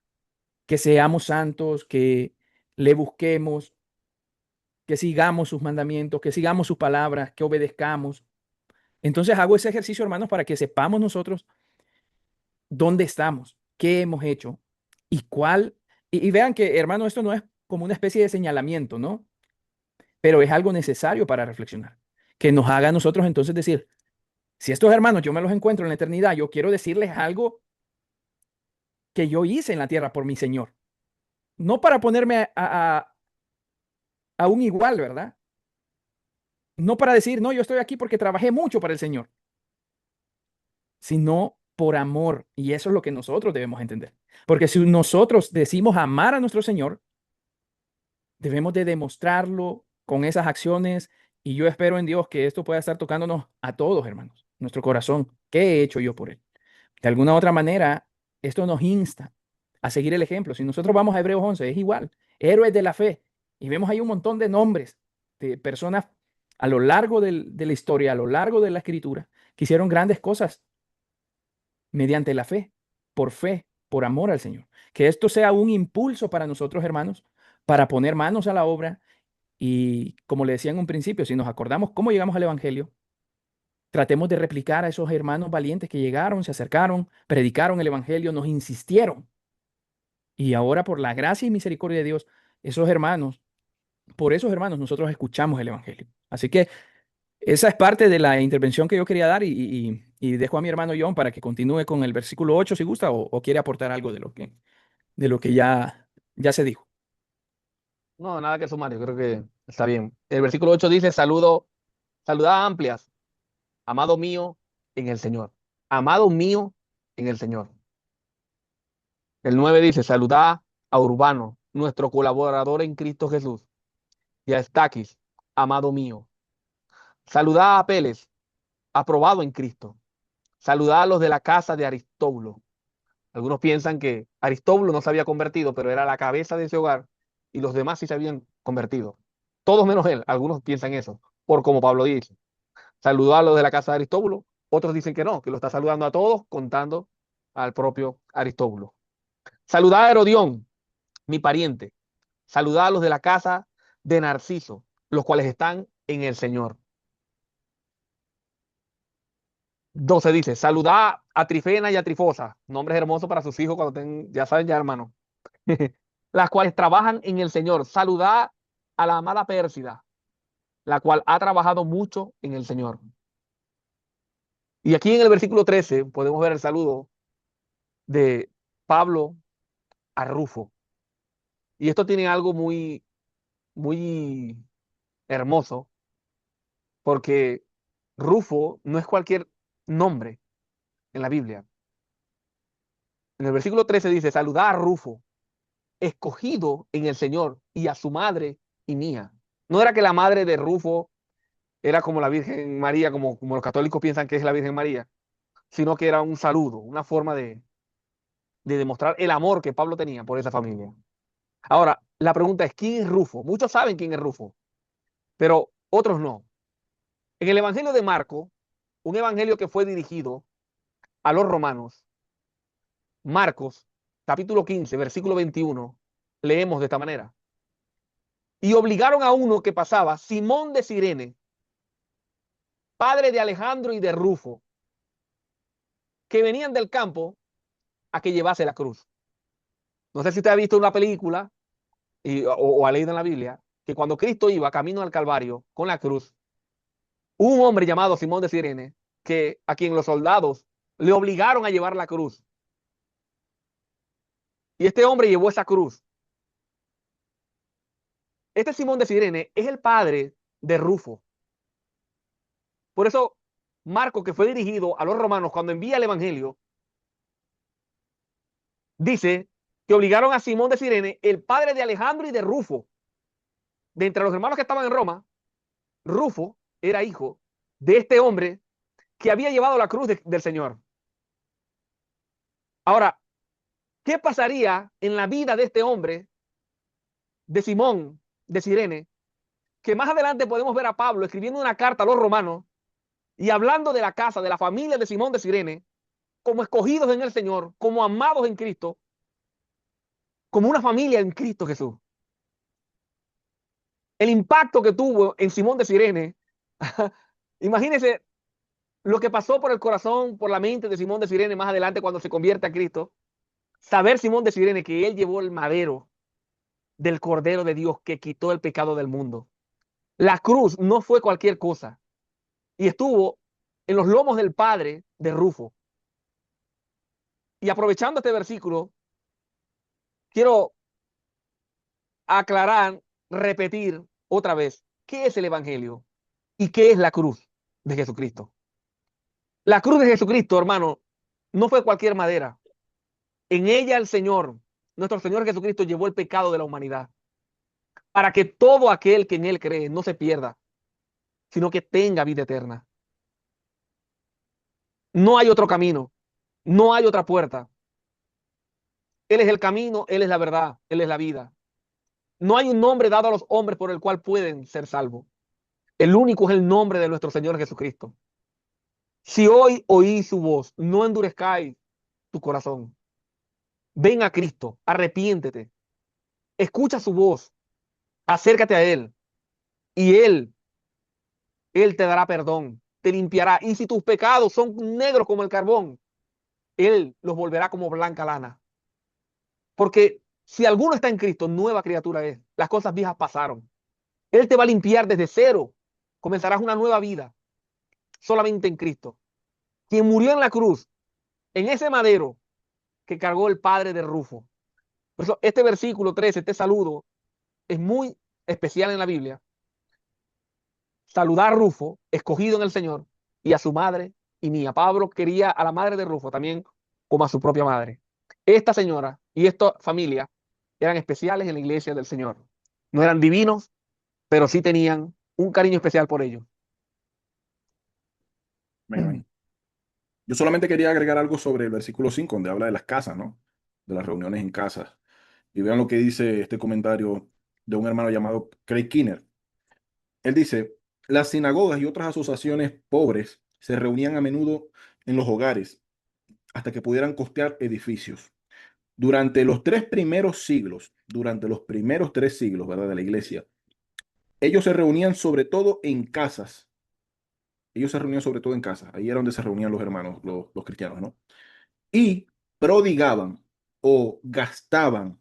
que seamos santos, que le busquemos, que sigamos sus mandamientos, que sigamos sus palabras, que obedezcamos. Entonces hago ese ejercicio, hermanos, para que sepamos nosotros dónde estamos, qué hemos hecho y cuál. Y vean que, hermano, esto no es como una especie de señalamiento, ¿no? Pero es algo necesario para reflexionar, que nos haga a nosotros entonces decir, si estos hermanos yo me los encuentro en la eternidad, yo quiero decirles algo que yo hice en la tierra por mi Señor. No para ponerme a un igual, ¿verdad? No para decir, no, yo estoy aquí porque trabajé mucho para el Señor, sino por amor. Y eso es lo que nosotros debemos entender. Porque si nosotros decimos amar a nuestro Señor, debemos de demostrarlo con esas acciones. Y yo espero en Dios que esto pueda estar tocándonos a todos, hermanos, nuestro corazón. ¿Qué he hecho yo por Él? De alguna u otra manera, esto nos insta a seguir el ejemplo. Si nosotros vamos a Hebreos 11, es igual. Héroes de la fe. Y vemos ahí un montón de nombres de personas a lo largo de la historia, a lo largo de la escritura, que hicieron grandes cosas mediante la fe, por amor al Señor. Que esto sea un impulso para nosotros, hermanos, para poner manos a la obra Y como le decía en un principio, si nos acordamos cómo llegamos al Evangelio, tratemos de replicar a esos hermanos valientes que llegaron, se acercaron, predicaron el Evangelio, nos insistieron. Y ahora por la gracia y misericordia de Dios, esos hermanos, por esos hermanos nosotros escuchamos el Evangelio. Así que esa es parte de la intervención que yo quería dar y dejo a mi hermano John para que continúe con el versículo 8 si gusta o quiere aportar algo de lo que ya se dijo. No, nada que sumar, yo creo que está bien. El versículo 8 dice, saludad amplias, amado mío en el Señor. Amado mío en el Señor. El 9 dice, saludad a Urbano, nuestro colaborador en Cristo Jesús, y a Estaquis, amado mío. Saludad a Apeles, aprobado en Cristo. Saludad a los de la casa de Aristóbulo. Algunos piensan que Aristóbulo no se había convertido, pero era la cabeza de ese hogar y los demás sí se habían convertido. Todos menos él. Algunos piensan eso, por como Pablo dice. Saludó a los de la casa de Aristóbulo. Otros dicen que no, que lo está saludando a todos, contando al propio Aristóbulo. Saludad a Herodión, mi pariente. Saludad a los de la casa de Narciso, los cuales están en el Señor. 12 dice, saludad a Trifena y a Trifosa, nombres hermosos para sus hijos cuando tengan, ya saben ya, hermano, las cuales trabajan en el Señor. Saludad a la amada Pérsida, la cual ha trabajado mucho en el Señor. Y aquí en el versículo 13 podemos ver el saludo de Pablo a Rufo. Y esto tiene algo muy, muy hermoso, porque Rufo no es cualquier nombre en la Biblia. En el versículo 13 dice, saludad a Rufo, escogido en el Señor, y a su madre y mía. No era que la madre de Rufo era como la Virgen María, como los católicos piensan que es la Virgen María, sino que era un saludo, una forma de demostrar el amor que Pablo tenía por esa familia. Ahora, la pregunta es, ¿quién es Rufo? Muchos saben quién es Rufo, pero otros no. En el Evangelio de Marco, un evangelio que fue dirigido a los romanos, Marcos, capítulo 15, versículo 21, leemos de esta manera. Y obligaron a uno que pasaba, Simón de Cirene, padre de Alejandro y de Rufo, que venían del campo, a que llevase la cruz. No sé si usted ha visto una película o ha leído en la Biblia, que cuando Cristo iba camino al Calvario con la cruz, un hombre llamado Simón de Cirene, a quien los soldados le obligaron a llevar la cruz. Y este hombre llevó esa cruz. Este Simón de Cirene es el padre de Rufo. Por eso, Marco, que fue dirigido a los romanos cuando envía el evangelio, dice que obligaron a Simón de Cirene, el padre de Alejandro y de Rufo. De entre los hermanos que estaban en Roma, Rufo era hijo de este hombre que había llevado la cruz del Señor. Ahora, ¿qué pasaría en la vida de este hombre, de Simón de Cirene, que más adelante podemos ver a Pablo escribiendo una carta a los romanos y hablando de la casa, de la familia de Simón de Cirene, como escogidos en el Señor, como amados en Cristo, como una familia en Cristo Jesús? El impacto que tuvo en Simón de Cirene, imagínense lo que pasó por el corazón, por la mente de Simón de Cirene más adelante cuando se convierte a Cristo. Saber Simón de Cirene que él llevó el madero del Cordero de Dios que quitó el pecado del mundo. La cruz no fue cualquier cosa y estuvo en los lomos del padre de Rufo. Y aprovechando este versículo, quiero aclarar, repetir otra vez qué es el Evangelio y qué es la cruz de Jesucristo. La cruz de Jesucristo, hermano, no fue cualquier madera. En ella el Señor, nuestro Señor Jesucristo, llevó el pecado de la humanidad para que todo aquel que en él cree no se pierda, sino que tenga vida eterna. No hay otro camino, no hay otra puerta. Él es el camino, Él es la verdad, Él es la vida. No hay un nombre dado a los hombres por el cual pueden ser salvos. El único es el nombre de nuestro Señor Jesucristo. Si hoy oí su voz, no endurezcáis tu corazón. Ven a Cristo, arrepiéntete, escucha su voz, acércate a Él y Él te dará perdón, te limpiará. Y si tus pecados son negros como el carbón, Él los volverá como blanca lana. Porque si alguno está en Cristo, nueva criatura es. Las cosas viejas pasaron. Él te va a limpiar desde cero. Comenzarás una nueva vida solamente en Cristo. Quien murió en la cruz, en ese madero que cargó el padre de Rufo. Por eso este versículo 13, este saludo, es muy especial en la Biblia. Saludar a Rufo, escogido en el Señor, y a su madre y mía. Pablo quería a la madre de Rufo también como a su propia madre. Esta señora y esta familia eran especiales en la iglesia del Señor. No eran divinos, pero sí tenían un cariño especial por ellos. Amén, amén. Yo solamente quería agregar algo sobre el versículo 5, donde habla de las casas, ¿no? De las reuniones en casas. Y vean lo que dice este comentario de un hermano llamado Craig Kinner. Él dice, las sinagogas y otras asociaciones pobres se reunían a menudo en los hogares hasta que pudieran costear edificios. Durante los primeros 3 siglos, ¿verdad? De la iglesia, ellos se reunían sobre todo en casas. Ellos se reunían sobre todo en casas. Ahí era donde se reunían los hermanos, los cristianos, ¿no? Y prodigaban o gastaban.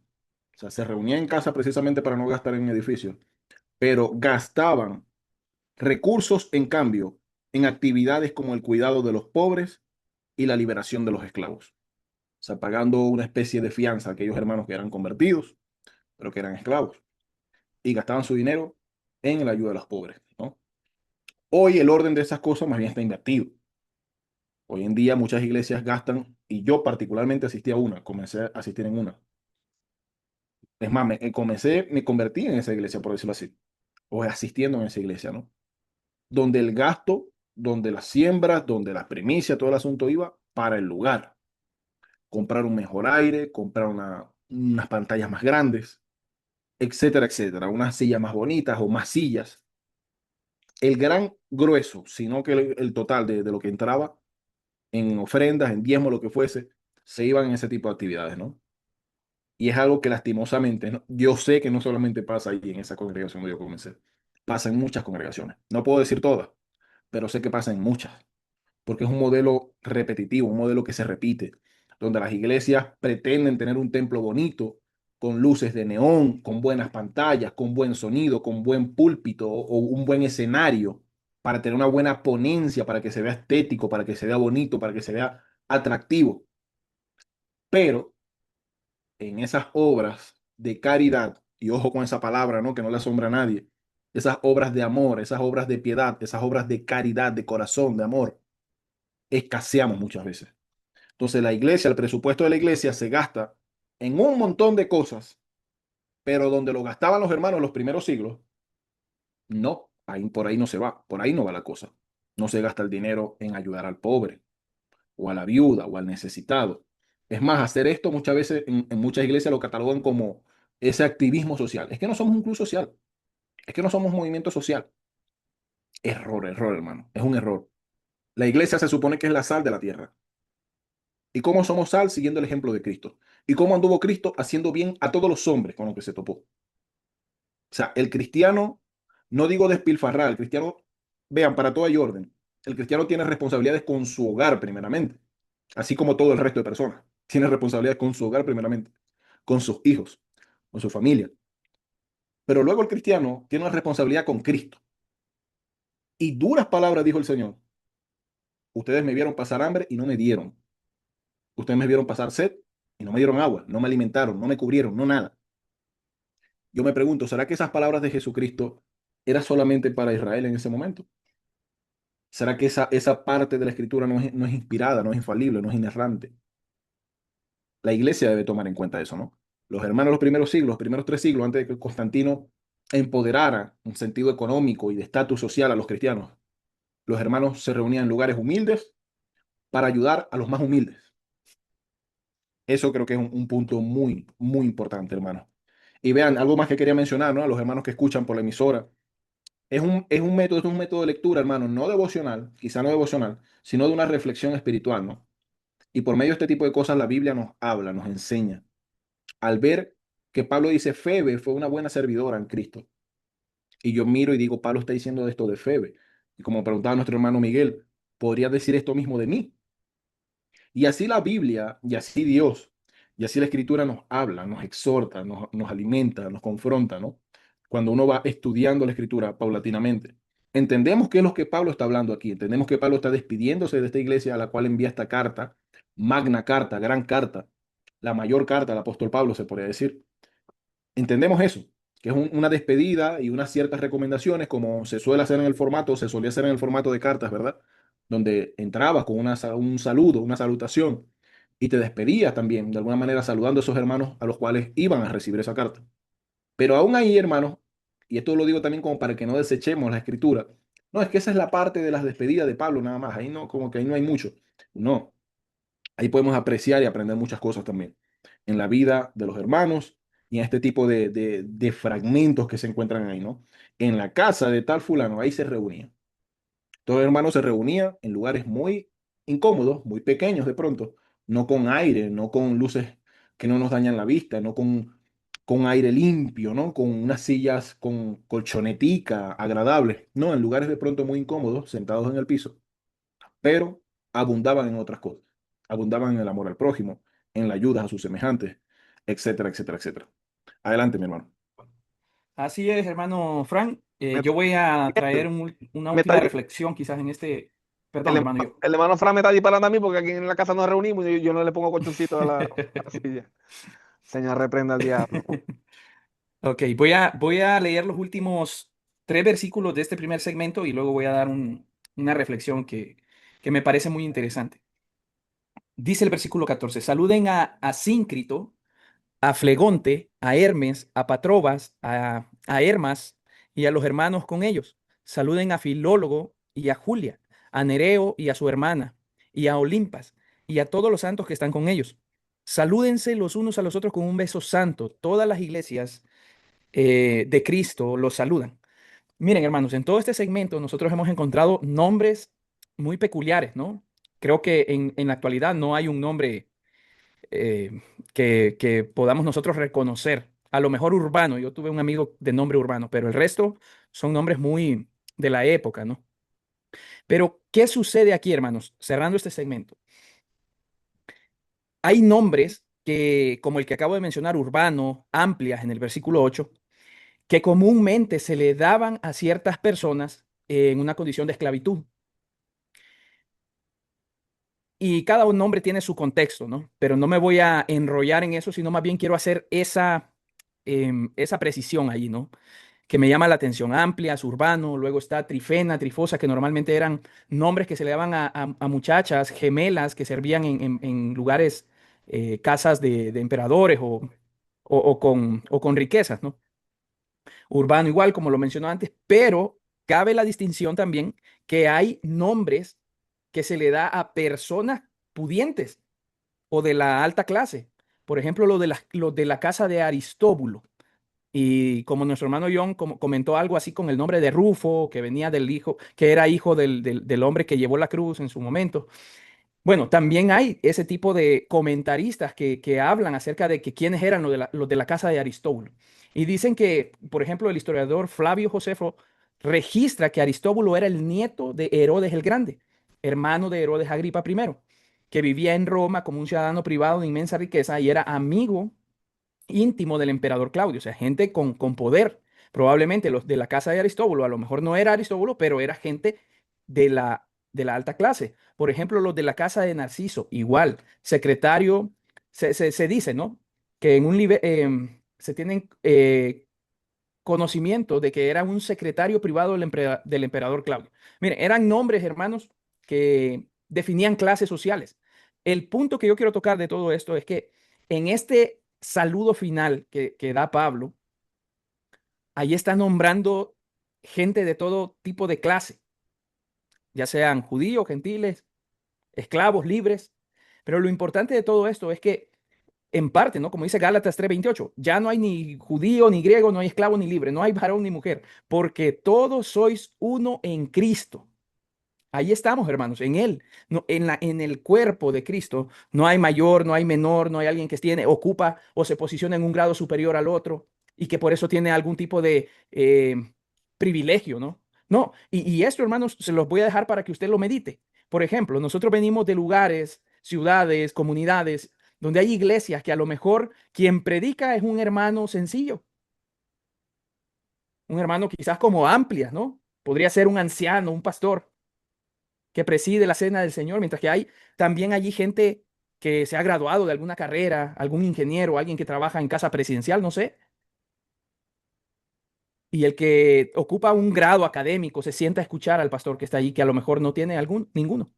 O sea, se reunían en casa precisamente para no gastar en edificios, pero gastaban recursos en cambio en actividades como el cuidado de los pobres y la liberación de los esclavos. O sea, pagando una especie de fianza a aquellos hermanos que eran convertidos, pero que eran esclavos, y gastaban su dinero en la ayuda de los pobres, ¿no? Hoy el orden de esas cosas más bien está invertido. Hoy en día muchas iglesias gastan, y yo particularmente asistí a una, comencé a asistir en una. Es más, me convertí en esa iglesia, por decirlo así, o asistiendo en esa iglesia, ¿no? Donde el gasto, donde las siembras, donde las primicias, todo el asunto iba para el lugar. Comprar un mejor aire, comprar unas pantallas más grandes, etcétera, etcétera. Unas sillas más bonitas o más sillas. El gran grueso, sino que el total de lo que entraba en ofrendas, en diezmo, lo que fuese, se iban en ese tipo de actividades, ¿no? Y es algo que lastimosamente, ¿no? Yo sé que no solamente pasa ahí en esa congregación donde yo comencé, pasa en muchas congregaciones. No puedo decir todas, pero sé que pasa en muchas, porque es un modelo repetitivo, un modelo que se repite, donde las iglesias pretenden tener un templo bonito, con luces de neón, con buenas pantallas, con buen sonido, con buen púlpito o un buen escenario, para tener una buena ponencia, para que se vea estético, para que se vea bonito, para que se vea atractivo. Pero en esas obras de caridad, y ojo con esa palabra, ¿no? Que no le asombra a nadie, esas obras de amor, esas obras de piedad, esas obras de caridad, de corazón, de amor, escaseamos muchas veces. Entonces la iglesia, el presupuesto de la iglesia se gasta en un montón de cosas, pero donde lo gastaban los hermanos en los primeros siglos, no, ahí, por ahí no se va, por ahí no va la cosa. No se gasta el dinero en ayudar al pobre, o a la viuda, o al necesitado. Es más, hacer esto muchas veces en muchas iglesias lo catalogan como ese activismo social. Es que no somos un club social, es que no somos un movimiento social. Error, error, hermano, es un error. La iglesia se supone que es la sal de la tierra. ¿Y cómo somos sal? Siguiendo el ejemplo de Cristo. ¿Y cómo anduvo Cristo? Haciendo bien a todos los hombres con los que se topó. O sea, el cristiano, no digo despilfarrar, el cristiano, vean, para todo hay orden. El cristiano tiene responsabilidades con su hogar primeramente, así como todo el resto de personas. Tiene responsabilidades con su hogar primeramente, con sus hijos, con su familia. Pero luego el cristiano tiene una responsabilidad con Cristo. Y duras palabras dijo el Señor. Ustedes me vieron pasar hambre y no me dieron. Ustedes me vieron pasar sed y no me dieron agua, no me alimentaron, no me cubrieron, no nada. Yo me pregunto, ¿será que esas palabras de Jesucristo eran solamente para Israel en ese momento? ¿Será que esa parte de la escritura no es inspirada, no es infalible, no es inerrante? La iglesia debe tomar en cuenta eso, ¿no? Los hermanos de los primeros siglos, los primeros 3 siglos, antes de que Constantino empoderara un sentido económico y de estatus social a los cristianos, los hermanos se reunían en lugares humildes para ayudar a los más humildes. Eso creo que es un punto muy, muy importante, hermano. Y vean, algo más que quería mencionar, ¿no? A los hermanos que escuchan por la emisora. Es un método de lectura, hermano, no devocional, quizá no devocional, sino de una reflexión espiritual, ¿no? Y por medio de este tipo de cosas la Biblia nos habla, nos enseña. Al ver que Pablo dice, Febe fue una buena servidora en Cristo. Y yo miro y digo, Pablo está diciendo esto de Febe. Y como preguntaba nuestro hermano Miguel, ¿podría decir esto mismo de mí? Y así la Biblia, y así Dios, y así la Escritura nos habla, nos exhorta, nos alimenta, nos confronta, ¿no? Cuando uno va estudiando la Escritura paulatinamente. Entendemos qué es lo que Pablo está hablando aquí. Entendemos que Pablo está despidiéndose de esta iglesia a la cual envía esta carta, magna carta, gran carta, la mayor carta del apóstol Pablo, se podría decir. Entendemos eso, que es una despedida y unas ciertas recomendaciones, como se suele hacer en el formato, se solía hacer en el formato de cartas, ¿verdad? Donde entrabas con un saludo, una salutación, y te despedías también, de alguna manera, saludando a esos hermanos a los cuales iban a recibir esa carta. Pero aún ahí, hermanos, y esto lo digo también como para que no desechemos la escritura, no, es que esa es la parte de las despedidas de Pablo nada más, ahí no, como que ahí no hay mucho. No, ahí podemos apreciar y aprender muchas cosas también en la vida de los hermanos y en este tipo de fragmentos que se encuentran ahí, ¿no? En la casa de tal fulano, ahí se reunían. Todos los hermanos se reunían en lugares muy incómodos, muy pequeños de pronto, no con aire, no con luces que no nos dañan la vista, no con aire limpio, ¿no? Con unas sillas con colchonetica agradables, no, en lugares de pronto muy incómodos, sentados en el piso, pero abundaban en otras cosas. Abundaban en el amor al prójimo, en la ayuda a sus semejantes, etcétera, etcétera, etcétera. Adelante, mi hermano. Así es, hermano Frank. Me, Yo voy a el, traer una me está última di- reflexión quizás en este. el Perdón, hermano, hermano, yo. el hermano Fran me está disparando a mí porque aquí en la casa nos reunimos y yo no le pongo colchoncito a la silla. Señor, reprenda al diablo. Ok, voy a leer los últimos 3 versículos de este primer segmento y luego voy a dar una reflexión que me parece muy interesante. Dice el versículo 14: saluden a Síncrito, a Flegonte, a Hermes, a Patrobas, a Hermas y a los hermanos con ellos. Saluden a Filólogo y a Julia, a Nereo y a su hermana, y a Olimpas, y a todos los santos que están con ellos. Salúdense los unos a los otros con un beso santo. Todas las iglesias de Cristo los saludan. Miren, hermanos, en todo este segmento nosotros hemos encontrado nombres muy peculiares, ¿no? Creo que en la actualidad no hay un nombre que podamos nosotros reconocer. A lo mejor Urbano, yo tuve un amigo de nombre Urbano, pero el resto son nombres muy de la época, ¿no? Pero, ¿qué sucede aquí, hermanos? Cerrando este segmento. Hay nombres que, como el que acabo de mencionar, Urbano, Amplias, en el versículo 8, que comúnmente se le daban a ciertas personas en una condición de esclavitud. Y cada un nombre tiene su contexto, ¿no? Pero no me voy a enrollar en eso, sino más bien quiero hacer esa precisión ahí, ¿no? Que me llama la atención. Amplias, Urbano, luego está Trifena, Trifosa, que normalmente eran nombres que se le daban a muchachas gemelas que servían en lugares, casas de emperadores o con riquezas, ¿no? Urbano igual, como lo mencioné antes, pero cabe la distinción también que hay nombres que se le da a personas pudientes o de la alta clase. Por ejemplo, lo de la casa de Aristóbulo. Y como nuestro hermano John comentó algo así con el nombre de Rufo, que venía del hijo, que era hijo del hombre que llevó la cruz en su momento. Bueno, también hay ese tipo de comentaristas que hablan acerca de que quiénes eran los de la casa de Aristóbulo. Y dicen que, por ejemplo, el historiador Flavio Josefo registra que Aristóbulo era el nieto de Herodes el Grande, hermano de Herodes Agripa I, que vivía en Roma como un ciudadano privado de inmensa riqueza y era amigo íntimo del emperador Claudio, o sea, gente con poder. Probablemente los de la casa de Aristóbulo, a lo mejor no era Aristóbulo, pero era gente de la alta clase. Por ejemplo, los de la casa de Narciso, igual, secretario, se dice, ¿no? Que en un se tienen conocimiento de que era un secretario privado del emperador Claudio. Miren, eran nombres, hermanos, que definían clases sociales. El punto que yo quiero tocar de todo esto es que en este saludo final que da Pablo, ahí está nombrando gente de todo tipo de clase, ya sean judíos, gentiles, esclavos, libres. Pero lo importante de todo esto es que, en parte, ¿no? Como dice Gálatas 3:28, ya no hay ni judío, ni griego, no hay esclavo, ni libre, no hay varón ni mujer, porque todos sois uno en Cristo. Ahí estamos, hermanos, en Él, no, en el cuerpo de Cristo. No hay mayor, no hay menor, no hay alguien que ocupa o se posiciona en un grado superior al otro y que por eso tiene algún tipo de privilegio, ¿no? No, y esto, hermanos, se los voy a dejar para que usted lo medite. Por ejemplo, nosotros venimos de lugares, ciudades, comunidades, donde hay iglesias que a lo mejor quien predica es un hermano sencillo, un hermano quizás como amplia, ¿no? Podría ser un anciano, un pastor que preside la cena del Señor, mientras que hay también allí gente que se ha graduado de alguna carrera, algún ingeniero, alguien que trabaja en casa presidencial, no sé, y el que ocupa un grado académico se sienta a escuchar al pastor que está allí, que a lo mejor no tiene ninguno.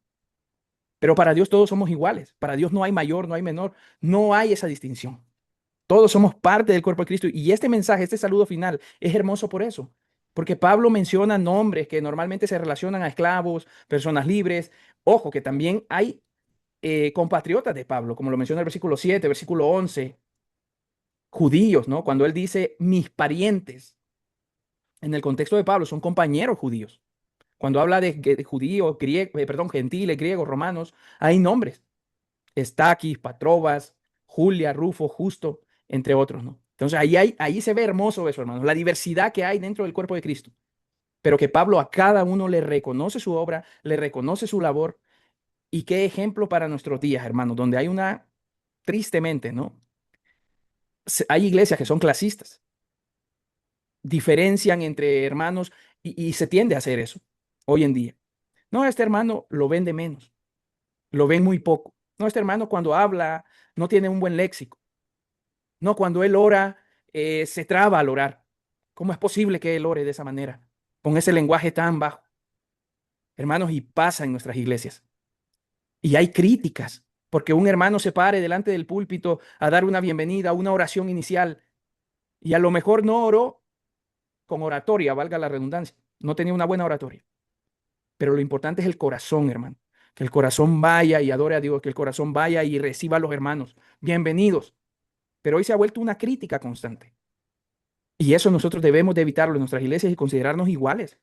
Pero para Dios todos somos iguales. Para Dios no hay mayor, no hay menor, no hay esa distinción. Todos somos parte del cuerpo de Cristo. Y este mensaje, este saludo final, es hermoso por eso. Porque Pablo menciona nombres que normalmente se relacionan a esclavos, personas libres. Ojo, que también hay compatriotas de Pablo, como lo menciona el versículo 7, versículo 11, judíos, ¿no? Cuando él dice mis parientes, en el contexto de Pablo, son compañeros judíos. Cuando habla de judíos, perdón, gentiles, griegos, romanos, hay nombres. Estaquis, Patrobas, Julia, Rufo, Justo, entre otros, ¿no? Entonces ahí se ve hermoso eso, hermanos, la diversidad que hay dentro del cuerpo de Cristo, pero que Pablo a cada uno le reconoce su obra, le reconoce su labor, y qué ejemplo para nuestros días, hermanos, donde hay tristemente, ¿no? Hay iglesias que son clasistas, diferencian entre hermanos y se tiende a hacer eso hoy en día. No, este hermano lo ven de menos, lo ven muy poco. No, este hermano cuando habla no tiene un buen léxico. No, cuando él ora, se traba al orar. ¿Cómo es posible que él ore de esa manera, con ese lenguaje tan bajo? Hermanos, y pasa en nuestras iglesias. Y hay críticas, porque un hermano se pare delante del púlpito a dar una bienvenida, una oración inicial, y a lo mejor no oró con oratoria, valga la redundancia, no tenía una buena oratoria. Pero lo importante es el corazón, hermano. Que el corazón vaya y adore a Dios, que el corazón vaya y reciba a los hermanos. Bienvenidos. Pero hoy se ha vuelto una crítica constante. Y eso nosotros debemos de evitarlo en nuestras iglesias y considerarnos iguales,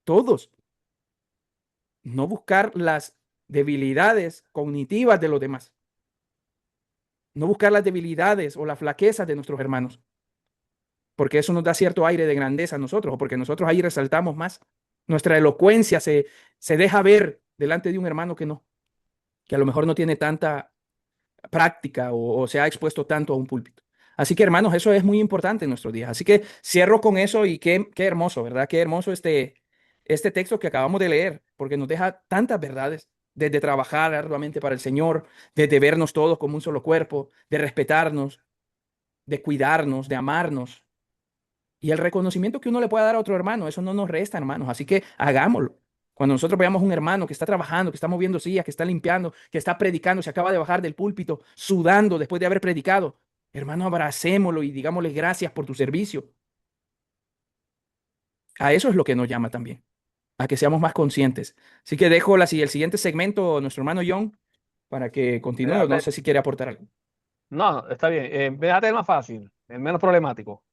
todos. No buscar las debilidades cognitivas de los demás. No buscar las debilidades o las flaquezas de nuestros hermanos, porque eso nos da cierto aire de grandeza a nosotros, o porque nosotros ahí resaltamos más. Nuestra elocuencia se deja ver delante de un hermano que a lo mejor no tiene tanta práctica o se ha expuesto tanto a un púlpito. Así que, hermanos, eso es muy importante en nuestros días. Así que cierro con eso y qué hermoso, ¿verdad? Qué hermoso este texto que acabamos de leer, porque nos deja tantas verdades, desde trabajar arduamente para el Señor, desde vernos todos como un solo cuerpo, de respetarnos, de cuidarnos, de amarnos. Y el reconocimiento que uno le pueda dar a otro hermano, eso no nos resta, hermanos. Así que hagámoslo. Cuando nosotros veamos un hermano que está trabajando, que está moviendo sillas, que está limpiando, que está predicando, se acaba de bajar del púlpito, sudando después de haber predicado, hermano, abracémoslo y digámosle gracias por tu servicio. A eso es lo que nos llama también, a que seamos más conscientes. Así que dejo el siguiente segmento a nuestro hermano John para que continúe. No sé si quiere aportar algo. No, está bien. Déjate el más fácil, el menos problemático.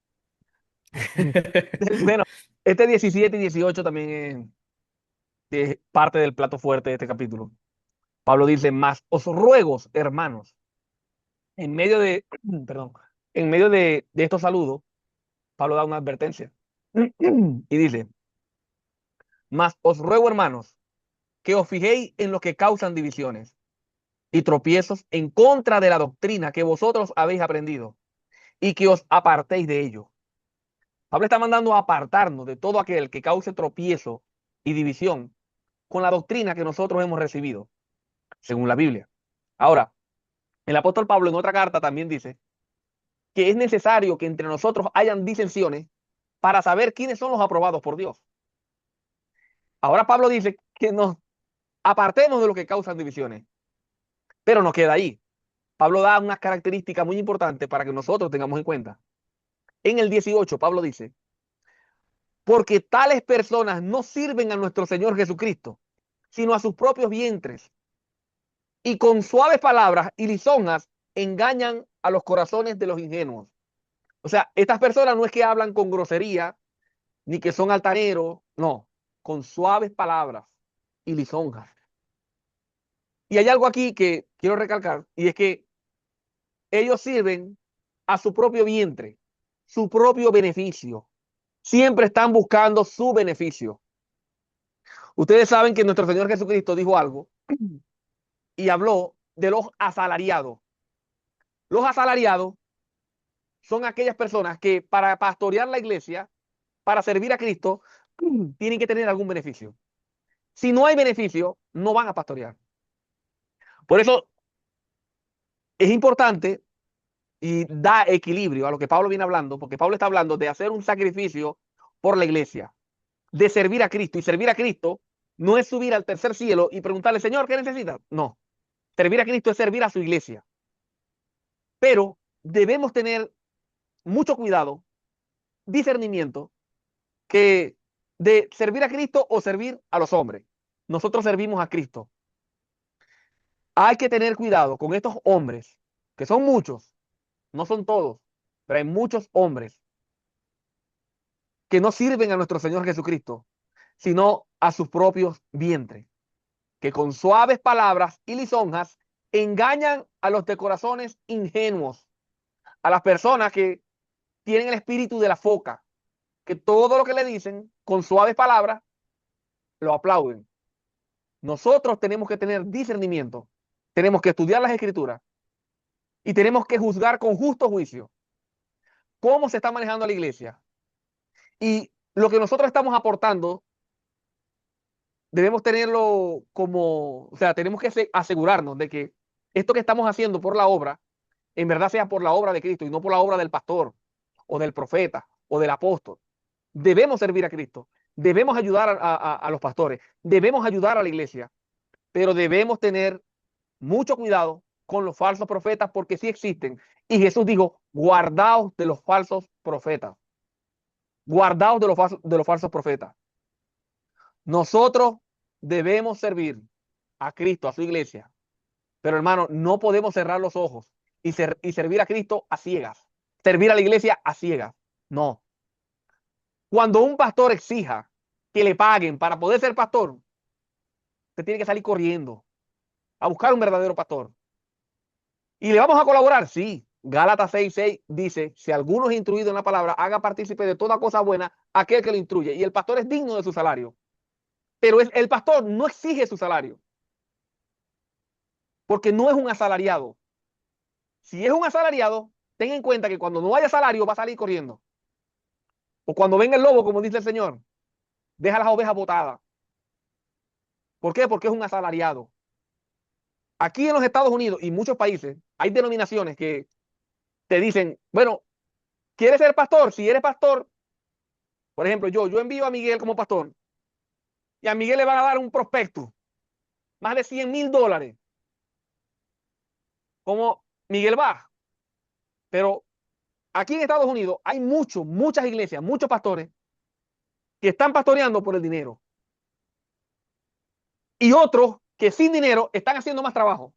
Bueno, este 17 y 18 también es parte del plato fuerte de este capítulo. Pablo dice, más os ruego, hermanos, en medio de, perdón, en medio de estos saludos, Pablo da una advertencia y dice, más os ruego, hermanos, que os fijéis en los que causan divisiones y tropiezos en contra de la doctrina que vosotros habéis aprendido y que os apartéis de ello. Pablo está mandando a apartarnos de todo aquel que cause tropiezo y división con la doctrina que nosotros hemos recibido, según la Biblia. Ahora, el apóstol Pablo en otra carta también dice que es necesario que entre nosotros hayan disensiones para saber quiénes son los aprobados por Dios. Ahora Pablo dice que nos apartemos de lo que causan divisiones, pero no queda ahí. Pablo da unas características muy importantes para que nosotros tengamos en cuenta. En el 18, Pablo dice, porque tales personas no sirven a nuestro Señor Jesucristo, sino a sus propios vientres, y con suaves palabras y lisonjas engañan a los corazones de los ingenuos. O sea, estas personas no es que hablan con grosería, ni que son altaneros, no, con suaves palabras y lisonjas. Y hay algo aquí que quiero recalcar, y es que ellos sirven a su propio vientre, su propio beneficio. Siempre están buscando su beneficio. Ustedes saben que nuestro Señor Jesucristo dijo algo y habló de los asalariados. Los asalariados son aquellas personas que para pastorear la iglesia, para servir a Cristo, tienen que tener algún beneficio. Si no hay beneficio, no van a pastorear. Por eso es importante y da equilibrio a lo que Pablo viene hablando, porque Pablo está hablando de hacer un sacrificio por la iglesia, de servir a Cristo. Y servir a Cristo no es subir al tercer cielo y preguntarle, Señor, ¿qué necesitas? No. Servir a Cristo es servir a su iglesia. Pero debemos tener mucho cuidado, discernimiento, que de servir a Cristo o servir a los hombres. Nosotros servimos a Cristo. Hay que tener cuidado con estos hombres, que son muchos, no son todos, pero hay muchos hombres que no sirven a nuestro Señor Jesucristo, sino a sus propios vientres, que con suaves palabras y lisonjas engañan a los de corazones ingenuos, a las personas que tienen el espíritu de la foca, que todo lo que le dicen con suaves palabras lo aplauden. Nosotros tenemos que tener discernimiento, tenemos que estudiar las escrituras y tenemos que juzgar con justo juicio cómo se está manejando la iglesia. Y lo que nosotros estamos aportando, debemos tenerlo como, o sea, tenemos que asegurarnos de que esto que estamos haciendo por la obra, en verdad sea por la obra de Cristo y no por la obra del pastor o del profeta o del apóstol. Debemos servir a Cristo, debemos ayudar a los pastores, debemos ayudar a la iglesia, pero debemos tener mucho cuidado con los falsos profetas porque sí existen. Y Jesús dijo, guardaos de los falsos profetas. Guardaos de los falsos profetas. Nosotros debemos servir a Cristo, a su iglesia. Pero hermano, no podemos cerrar los ojos y servir a Cristo a ciegas. Servir a la iglesia a ciegas. No. Cuando un pastor exija que le paguen para poder ser pastor, usted tiene que salir corriendo a buscar un verdadero pastor. ¿Y le vamos a colaborar? Sí. Gálatas 6:6 dice, si alguno es instruido en la palabra, haga partícipe de toda cosa buena aquel que lo instruye. Y el pastor es digno de su salario. Pero el pastor no exige su salario. Porque no es un asalariado. Si es un asalariado, ten en cuenta que cuando no haya salario va a salir corriendo. O cuando venga el lobo, como dice el Señor, deja las ovejas botadas. ¿Por qué? Porque es un asalariado. Aquí en los Estados Unidos y muchos países hay denominaciones que te dicen, bueno, ¿quieres ser pastor? Si eres pastor, por ejemplo, yo envío a Miguel como pastor y a Miguel le van a dar un prospecto, más de $100,000, como Miguel va. Pero aquí en Estados Unidos hay muchas iglesias, muchos pastores que están pastoreando por el dinero. Y otros que sin dinero están haciendo más trabajo. O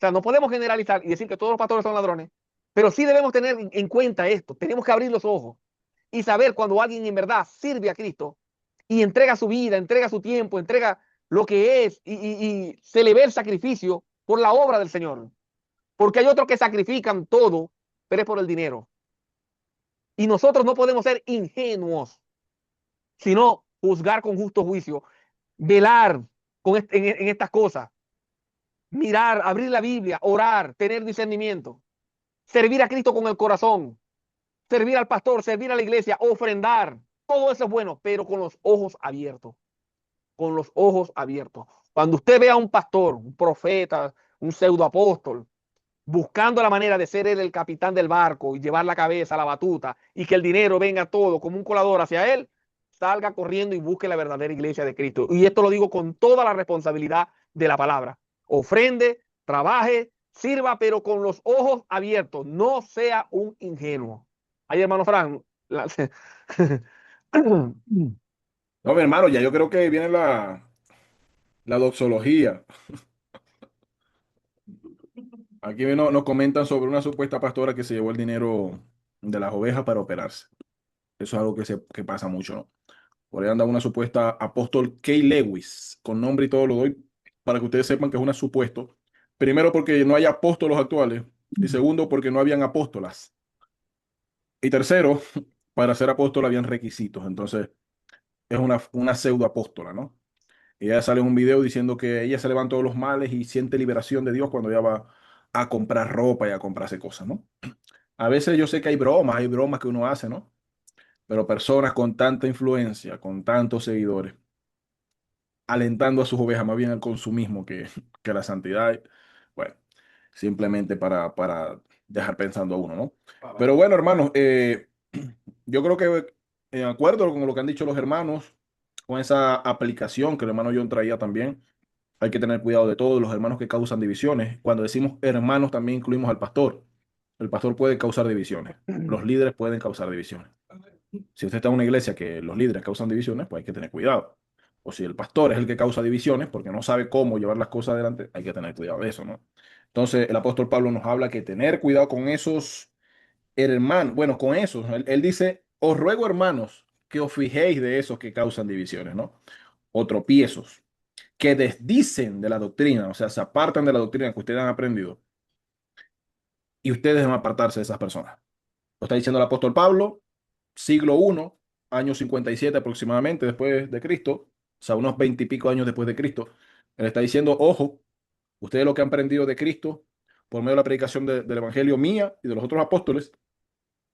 sea, no podemos generalizar y decir que todos los pastores son ladrones, pero sí debemos tener en cuenta esto. Tenemos que abrir los ojos y saber cuando alguien en verdad sirve a Cristo y entrega su vida, entrega su tiempo, entrega lo que es y se le ve el sacrificio por la obra del Señor. Porque hay otros que sacrifican todo, pero es por el dinero. Y nosotros no podemos ser ingenuos, sino juzgar con justo juicio, velar en estas cosas, mirar, abrir la Biblia, orar, tener discernimiento, servir a Cristo con el corazón, servir al pastor, servir a la iglesia, ofrendar. Todo eso es bueno, pero con los ojos abiertos. Con los ojos abiertos. Cuando usted vea a un pastor, un profeta, un pseudoapóstol, buscando la manera de ser él el capitán del barco y llevar la cabeza, la batuta, y que el dinero venga todo como un colador hacia él, salga corriendo y busque la verdadera iglesia de Cristo. Y esto lo digo con toda la responsabilidad de la palabra. Ofrende, trabaje, sirva, pero con los ojos abiertos. No sea un ingenuo. Ahí, hermano Fran. No, mi hermano, ya yo creo que viene la doxología. Aquí nos comentan sobre una supuesta pastora que se llevó el dinero de las ovejas para operarse. Eso es algo que pasa mucho, ¿no? Por ahí anda una supuesta apóstol Kay Lewis, con nombre y todo lo doy para que ustedes sepan que es un supuesto. Primero, porque no hay apóstolos actuales. Y segundo, porque no habían apóstolas. Y tercero, para ser apóstol habían requisitos, entonces es una pseudo apóstola, ¿no? Ella sale en un video diciendo que ella se levanta todos los males y siente liberación de Dios cuando ella va a comprar ropa y a comprarse cosas, ¿no? A veces yo sé que hay bromas que uno hace, ¿no? Pero personas con tanta influencia, con tantos seguidores, alentando a sus ovejas más bien al consumismo que a la santidad, bueno, simplemente para dejar pensando a uno, ¿no? Pero bueno, hermanos, yo creo que en acuerdo con lo que han dicho los hermanos, con esa aplicación que el hermano John traía también, hay que tener cuidado de todos los hermanos que causan divisiones. Cuando decimos hermanos, también incluimos al pastor. El pastor puede causar divisiones. Los líderes pueden causar divisiones. Si usted está en una iglesia que los líderes causan divisiones, pues hay que tener cuidado. O si el pastor es el que causa divisiones porque no sabe cómo llevar las cosas adelante, hay que tener cuidado de eso, ¿no? Entonces, el apóstol Pablo nos habla que tener cuidado con esos hermanos, bueno, con esos. Él dice, os ruego, hermanos, que os fijéis de esos que causan divisiones, ¿no? O tropiezos, que desdicen de la doctrina, o sea, se apartan de la doctrina que ustedes han aprendido y ustedes deben apartarse de esas personas. Lo está diciendo el apóstol Pablo, siglo I, año 57 aproximadamente después de Cristo, o sea, unos 20 y pico años después de Cristo. Él está diciendo, ojo, ustedes lo que han aprendido de Cristo por medio de la predicación del Evangelio mía y de los otros apóstoles,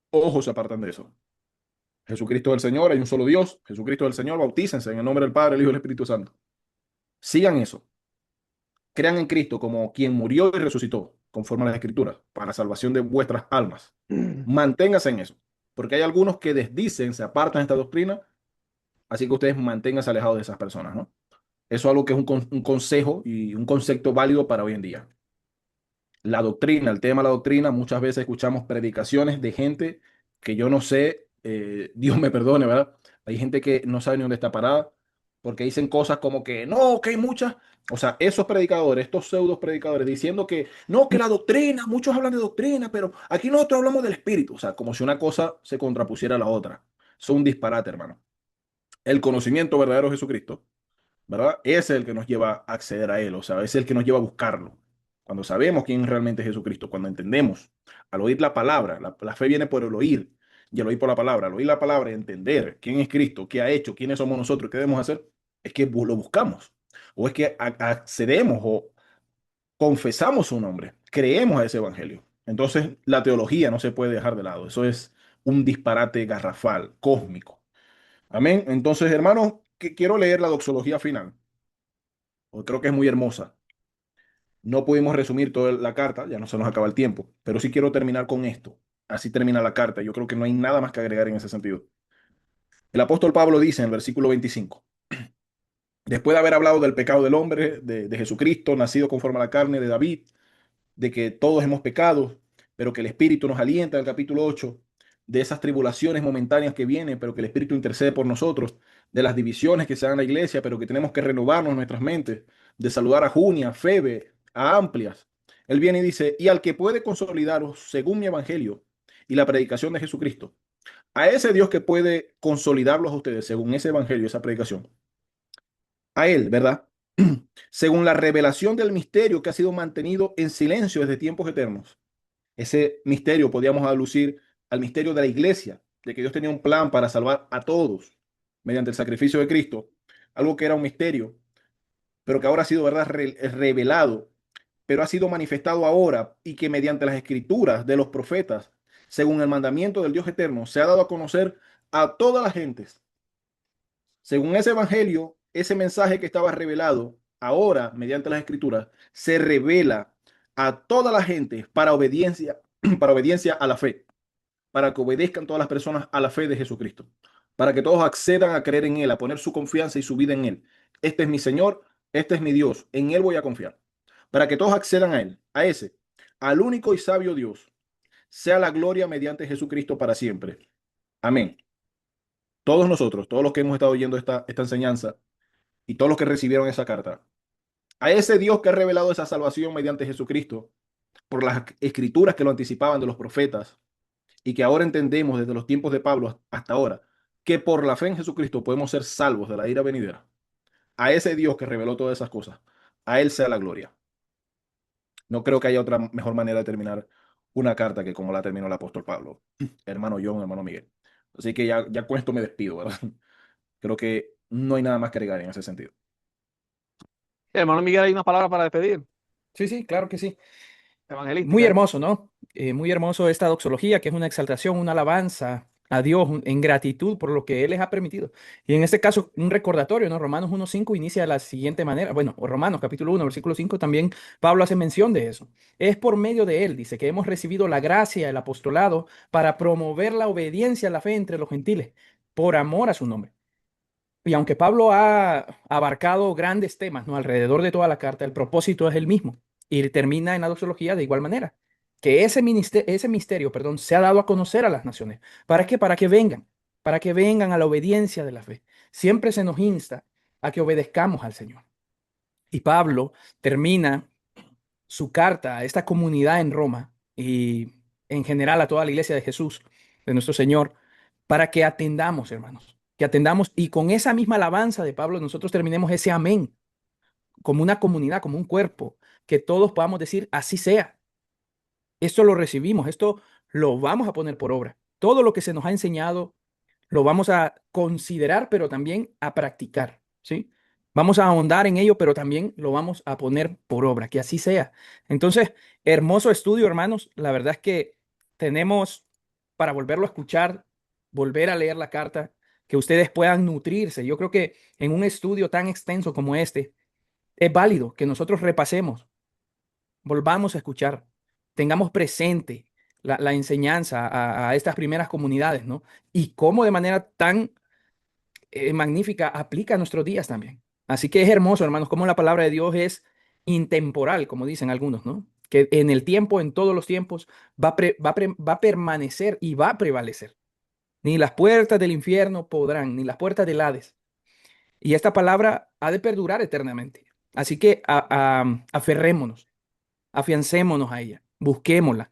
ojo, se apartan de eso. Jesucristo es el Señor, hay un solo Dios, Jesucristo es el Señor, bautícense en el nombre del Padre, el Hijo y el Espíritu Santo. Sigan eso. Crean en Cristo como quien murió y resucitó, conforme a las Escrituras, para salvación de vuestras almas. Manténganse en eso, porque hay algunos que desdicen, se apartan de esta doctrina, así que ustedes manténganse alejados de esas personas, ¿no? Eso es algo que es un consejo y un concepto válido para hoy en día. La doctrina, el tema de la doctrina, muchas veces escuchamos predicaciones de gente que yo no sé, Dios me perdone, ¿verdad? Hay gente que no sabe ni dónde está parada, porque dicen cosas como que no, que hay muchas, o sea, esos predicadores, estos pseudos predicadores, diciendo que no, que la doctrina, muchos hablan de doctrina, pero aquí nosotros hablamos del espíritu, o sea, como si una cosa se contrapusiera a la otra. Es un disparate, hermano. El conocimiento verdadero de Jesucristo, ¿verdad? Ese es el que nos lleva a acceder a Él, o sea, es el que nos lleva a buscarlo. Cuando sabemos quién realmente es Jesucristo, cuando entendemos, al oír la palabra, la fe viene por el oír, y al oír por la palabra, al oír la palabra y entender quién es Cristo, qué ha hecho, quiénes somos nosotros, qué debemos hacer, es que lo buscamos, o es que accedemos o confesamos su nombre, creemos a ese evangelio. Entonces, la teología no se puede dejar de lado, eso es un disparate garrafal, cósmico. Amén. Entonces, hermanos, quiero leer la doxología final, porque creo que es muy hermosa. No pudimos resumir toda la carta, ya no se nos acaba el tiempo, pero sí quiero terminar con esto. Así termina la carta. Yo creo que no hay nada más que agregar en ese sentido. El apóstol Pablo dice en el versículo 25, después de haber hablado del pecado del hombre, de Jesucristo, nacido conforme a la carne de David, de que todos hemos pecado, pero que el Espíritu nos alienta, en el capítulo 8, de esas tribulaciones momentáneas que vienen, pero que el Espíritu intercede por nosotros, de las divisiones que se dan en la iglesia, pero que tenemos que renovarnos nuestras mentes, de saludar a Junia, a Febe, a Amplias. Él viene y dice, y al que puede consolidaros según mi evangelio y la predicación de Jesucristo, a ese Dios que puede consolidarlos a ustedes según ese evangelio, esa predicación, a él, ¿verdad? Según la revelación del misterio que ha sido mantenido en silencio desde tiempos eternos. Ese misterio podíamos alucir al misterio de la iglesia, de que Dios tenía un plan para salvar a todos mediante el sacrificio de Cristo, algo que era un misterio, pero que ahora ha sido, ¿verdad?, revelado, pero ha sido manifestado ahora y que mediante las escrituras de los profetas, según el mandamiento del Dios eterno, se ha dado a conocer a todas las gentes. Según ese evangelio, ese mensaje que estaba revelado ahora mediante las escrituras se revela a toda la gente para obediencia a la fe, para que obedezcan todas las personas a la fe de Jesucristo, para que todos accedan a creer en Él, a poner su confianza y su vida en Él. Este es mi Señor, este es mi Dios, en Él voy a confiar. Para que todos accedan a Él, a ese, al único y sabio Dios, sea la gloria mediante Jesucristo para siempre. Amén. Todos nosotros, todos los que hemos estado oyendo esta enseñanza y todos los que recibieron esa carta, a ese Dios que ha revelado esa salvación mediante Jesucristo, por las escrituras que lo anticipaban de los profetas, y que ahora entendemos desde los tiempos de Pablo hasta ahora, que por la fe en Jesucristo podemos ser salvos de la ira venidera. A ese Dios que reveló todas esas cosas, a Él sea la gloria. No creo que haya otra mejor manera de terminar una carta que como la terminó el apóstol Pablo. Hermano John, hermano Miguel. Así que ya con esto me despido, ¿verdad? Creo que no hay nada más que agregar en ese sentido. Hermano Miguel, hay unas palabras para despedir. Sí, sí, claro que sí. Muy Evangelística, ¿eh? hermoso, ¿no? Muy hermoso esta doxología, que es una exaltación, una alabanza a Dios en gratitud por lo que Él les ha permitido. Y en este caso, un recordatorio, ¿no? Romanos 1:5 inicia de la siguiente manera. Bueno, o Romanos capítulo 1, versículo 5, también Pablo hace mención de eso. Es por medio de Él, dice, que hemos recibido la gracia, el apostolado, para promover la obediencia a la fe entre los gentiles, por amor a su nombre. Y aunque Pablo ha abarcado grandes temas, ¿no? Alrededor de toda la carta, el propósito es el mismo. Y termina en la doxología de igual manera. Que ese misterio, perdón, se ha dado a conocer a las naciones. ¿Para qué? Para que vengan a la obediencia de la fe. Siempre se nos insta a que obedezcamos al Señor. Y Pablo termina su carta a esta comunidad en Roma y en general a toda la iglesia de Jesús, de nuestro Señor, para que atendamos, hermanos, que atendamos y con esa misma alabanza de Pablo nosotros terminemos ese amén como una comunidad, como un cuerpo, que todos podamos decir, así sea. Esto lo recibimos, esto lo vamos a poner por obra. Todo lo que se nos ha enseñado lo vamos a considerar, pero también a practicar, ¿sí? Vamos a ahondar en ello, pero también lo vamos a poner por obra, que así sea. Entonces, hermoso estudio, hermanos. La verdad es que tenemos para volverlo a escuchar, volver a leer la carta, que ustedes puedan nutrirse. Yo creo que en un estudio tan extenso como este, es válido que nosotros repasemos, volvamos a escuchar, tengamos presente la enseñanza a estas primeras comunidades, ¿no? Y cómo de manera tan magnífica aplica a nuestros días también. Así que es hermoso, hermanos, cómo la palabra de Dios es intemporal, como dicen algunos, ¿no? Que en el tiempo, en todos los tiempos, va a permanecer y va a prevalecer. Ni las puertas del infierno podrán, ni las puertas del Hades. Y esta palabra ha de perdurar eternamente. Así que aferrémonos, afiancémonos a ella, busquémosla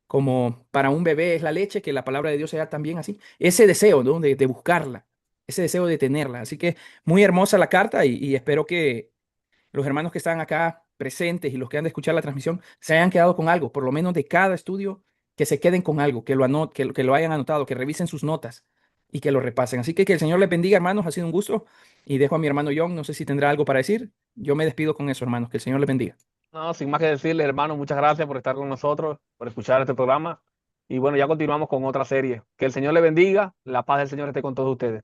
como para un bebé es la leche, que la palabra de Dios sea también así. Ese deseo, ¿no? De buscarla, ese deseo de tenerla. Así que muy hermosa la carta y espero que los hermanos que están acá presentes y los que han de escuchar la transmisión se hayan quedado con algo, por lo menos de cada estudio, que se queden con algo, que lo hayan anotado, que revisen sus notas y que lo repasen. Así que el Señor les bendiga, hermanos. Ha sido un gusto. Y dejo a mi hermano John, no sé si tendrá algo para decir. Yo me despido con eso, hermanos. Que el Señor les bendiga. No, sin más que decirle, hermano, muchas gracias por estar con nosotros, por escuchar este programa. Y bueno, ya continuamos con otra serie. Que el Señor le bendiga, la paz del Señor esté con todos ustedes.